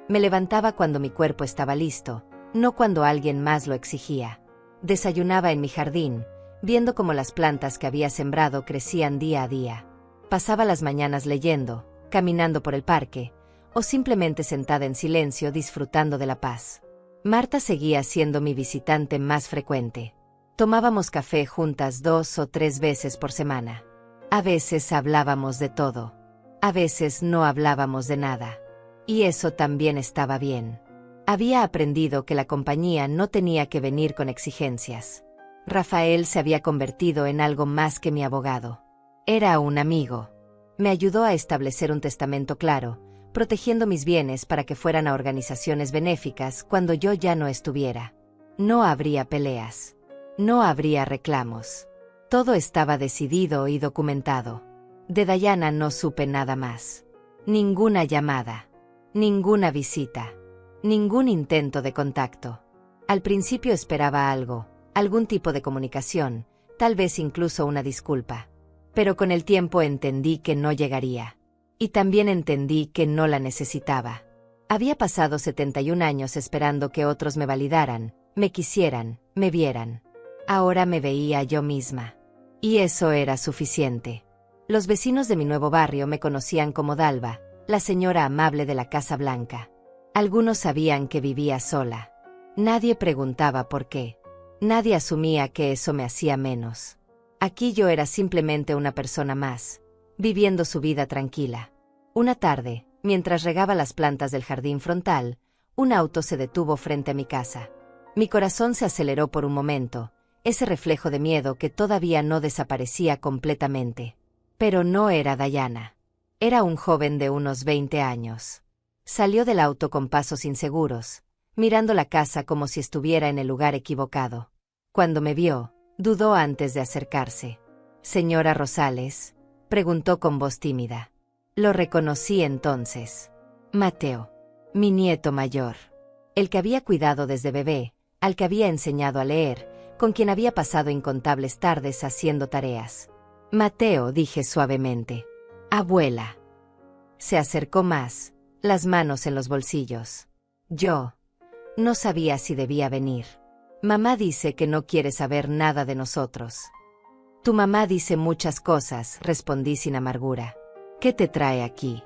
Me levantaba cuando mi cuerpo estaba listo, no cuando alguien más lo exigía. Desayunaba en mi jardín, viendo cómo las plantas que había sembrado crecían día a día. Pasaba las mañanas leyendo, caminando por el parque, o simplemente sentada en silencio disfrutando de la paz. Marta seguía siendo mi visitante más frecuente. Tomábamos café juntas 2 o 3 veces por semana. A veces hablábamos de todo. A veces no hablábamos de nada. Y eso también estaba bien. Había aprendido que la compañía no tenía que venir con exigencias. Rafael se había convertido en algo más que mi abogado. Era un amigo. Me ayudó a establecer un testamento claro, protegiendo mis bienes para que fueran a organizaciones benéficas cuando yo ya no estuviera. No habría peleas. No habría reclamos. Todo estaba decidido y documentado. De Diana no supe nada más. Ninguna llamada. Ninguna visita. Ningún intento de contacto. Al principio esperaba algo, algún tipo de comunicación, tal vez incluso una disculpa. Pero con el tiempo entendí que no llegaría. Y también entendí que no la necesitaba. Había pasado 71 años esperando que otros me validaran, me quisieran, me vieran. Ahora me veía yo misma. Y eso era suficiente. Los vecinos de mi nuevo barrio me conocían como Dalva, la señora amable de la Casa Blanca. Algunos sabían que vivía sola. Nadie preguntaba por qué. Nadie asumía que eso me hacía menos. Aquí yo era simplemente una persona más, viviendo su vida tranquila. Una tarde, mientras regaba las plantas del jardín frontal, un auto se detuvo frente a mi casa. Mi corazón se aceleró por un momento, ese reflejo de miedo que todavía no desaparecía completamente. Pero no era Diana. Era un joven de unos 20 años. Salió del auto con pasos inseguros, mirando la casa como si estuviera en el lugar equivocado. Cuando me vio, dudó antes de acercarse. «Señora Rosales», preguntó con voz tímida. Lo reconocí entonces. Mateo. Mi nieto mayor. El que había cuidado desde bebé, al que había enseñado a leer, con quien había pasado incontables tardes haciendo tareas. «Mateo», dije suavemente. «Abuela». Se acercó más, las manos en los bolsillos. Yo no sabía si debía venir. «Mamá dice que no quiere saber nada de nosotros». «Tu mamá dice muchas cosas», respondí sin amargura. «¿Qué te trae aquí?»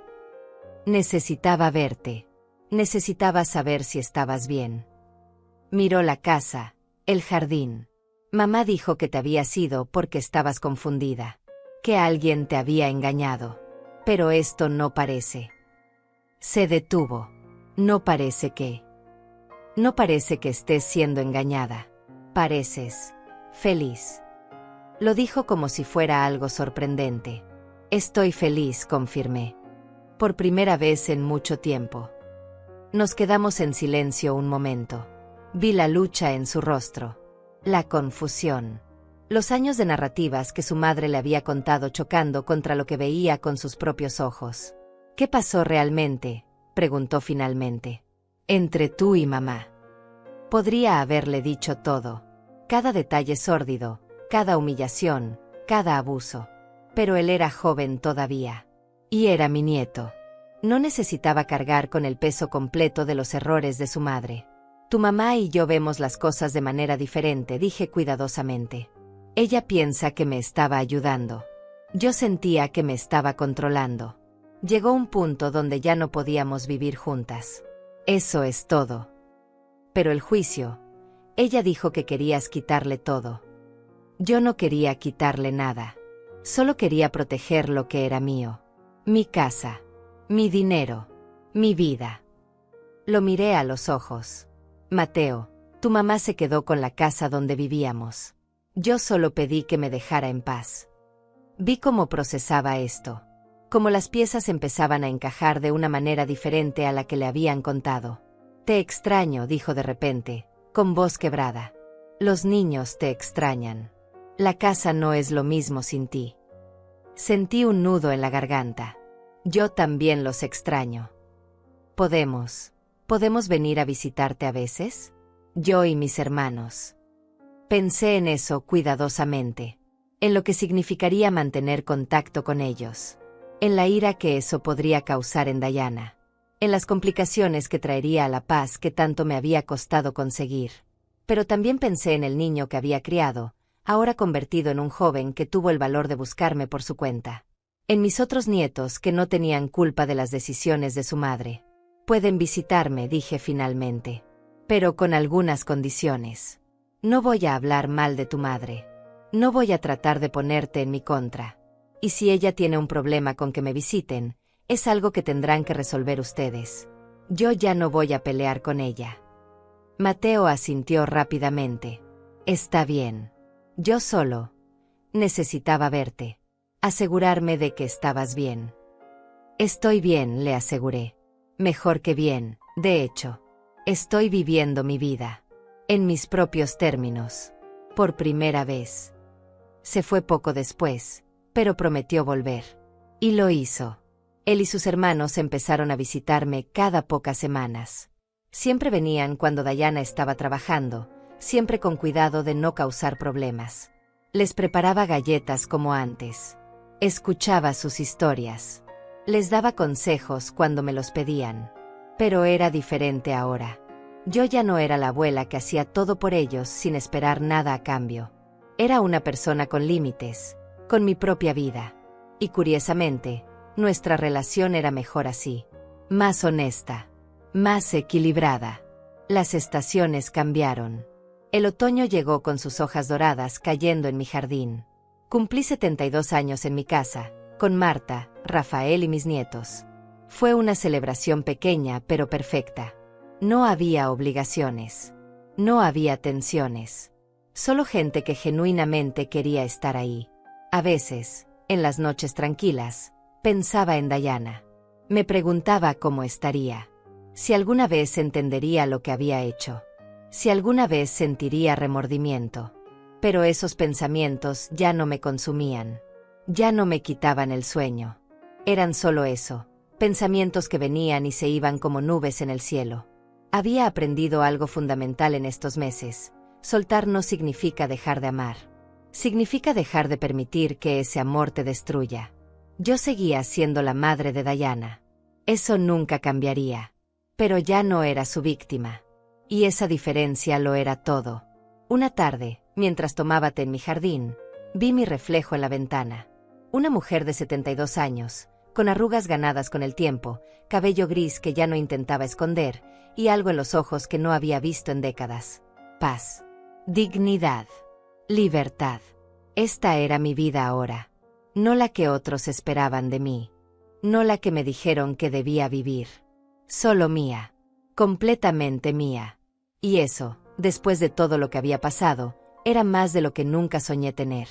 «Necesitaba verte. Necesitaba saber si estabas bien». Miró la casa, el jardín. «Mamá dijo que te habías ido porque estabas confundida. Que alguien te había engañado. Pero esto no parece». Se detuvo. «No parece que. No parece que estés siendo engañada. Pareces feliz». Lo dijo como si fuera algo sorprendente. «Estoy feliz», confirmé. Por primera vez en mucho tiempo. Nos quedamos en silencio un momento. Vi la lucha en su rostro. La confusión. Los años de narrativas que su madre le había contado chocando contra lo que veía con sus propios ojos. «¿Qué pasó realmente?», preguntó finalmente. «Entre tú y mamá». Podría haberle dicho todo. Cada detalle sórdido, cada humillación, cada abuso. Pero él era joven todavía. Y era mi nieto. No necesitaba cargar con el peso completo de los errores de su madre. «Tu mamá y yo vemos las cosas de manera diferente», dije cuidadosamente. «Ella piensa que me estaba ayudando. Yo sentía que me estaba controlando. Llegó un punto donde ya no podíamos vivir juntas. Eso es todo. Pero el juicio. Ella dijo que querías quitarle todo. Yo no quería quitarle nada. Solo quería proteger lo que era mío. Mi casa. Mi dinero. Mi vida. Lo miré a los ojos. Mateo, tu mamá se quedó con la casa donde vivíamos. Yo solo pedí que me dejara en paz. Vi cómo procesaba esto. Cómo las piezas empezaban a encajar de una manera diferente a la que le habían contado. Te extraño, dijo de repente, con voz quebrada. Los niños te extrañan. La casa no es lo mismo sin ti. Sentí un nudo en la garganta. Yo también los extraño. ¿Podemos venir a visitarte a veces? Yo y mis hermanos. Pensé en eso cuidadosamente. En lo que significaría mantener contacto con ellos. En la ira que eso podría causar en Diana. En las complicaciones que traería a la paz que tanto me había costado conseguir. Pero también pensé en el niño que había criado, ahora convertido en un joven que tuvo el valor de buscarme por su cuenta. En mis otros nietos que no tenían culpa de las decisiones de su madre. Pueden visitarme, dije finalmente. Pero con algunas condiciones. No voy a hablar mal de tu madre. No voy a tratar de ponerte en mi contra. Y si ella tiene un problema con que me visiten, es algo que tendrán que resolver ustedes. Yo ya no voy a pelear con ella. Mateo asintió rápidamente. Está bien. Yo solo necesitaba verte. Asegurarme de que estabas bien. Estoy bien, le aseguré. Mejor que bien, de hecho. Estoy viviendo mi vida. En mis propios términos. Por primera vez. Se fue poco después, pero prometió volver. Y lo hizo. Él y sus hermanos empezaron a visitarme cada pocas semanas. Siempre venían cuando Diana estaba trabajando, siempre con cuidado de no causar problemas. Les preparaba galletas como antes. Escuchaba sus historias. Les daba consejos cuando me los pedían. Pero era diferente ahora. Yo ya no era la abuela que hacía todo por ellos sin esperar nada a cambio. Era una persona con límites, con mi propia vida. Y curiosamente, nuestra relación era mejor así. Más honesta. Más equilibrada. Las estaciones cambiaron. El otoño llegó con sus hojas doradas cayendo en mi jardín. Cumplí 72 años en mi casa, con Marta, Rafael y mis nietos. Fue una celebración pequeña pero perfecta. No había obligaciones. No había tensiones. Solo gente que genuinamente quería estar ahí. A veces, en las noches tranquilas, pensaba en Diana. Me preguntaba cómo estaría. Si alguna vez entendería lo que había hecho. Si alguna vez sentiría remordimiento. Pero esos pensamientos ya no me consumían. Ya no me quitaban el sueño. Eran solo eso, pensamientos que venían y se iban como nubes en el cielo. Había aprendido algo fundamental en estos meses. Soltar no significa dejar de amar. Significa dejar de permitir que ese amor te destruya. Yo seguía siendo la madre de Diana. Eso nunca cambiaría. Pero ya no era su víctima. Y esa diferencia lo era todo. Una tarde, mientras tomaba té en mi jardín, vi mi reflejo en la ventana. Una mujer de 72 años, con arrugas ganadas con el tiempo, cabello gris que ya no intentaba esconder, y algo en los ojos que no había visto en décadas. Paz. Dignidad. Libertad. Esta era mi vida ahora. No la que otros esperaban de mí. No la que me dijeron que debía vivir. Solo mía. Completamente mía. Y eso, después de todo lo que había pasado, era más de lo que nunca soñé tener.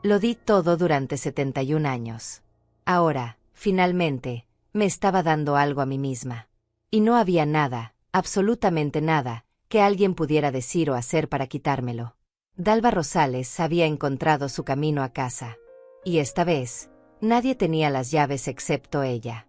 Lo di todo durante 71 años. Ahora, finalmente, me estaba dando algo a mí misma. Y no había nada, absolutamente nada, que alguien pudiera decir o hacer para quitármelo. Dalva Rosales había encontrado su camino a casa. Y esta vez, nadie tenía las llaves excepto ella.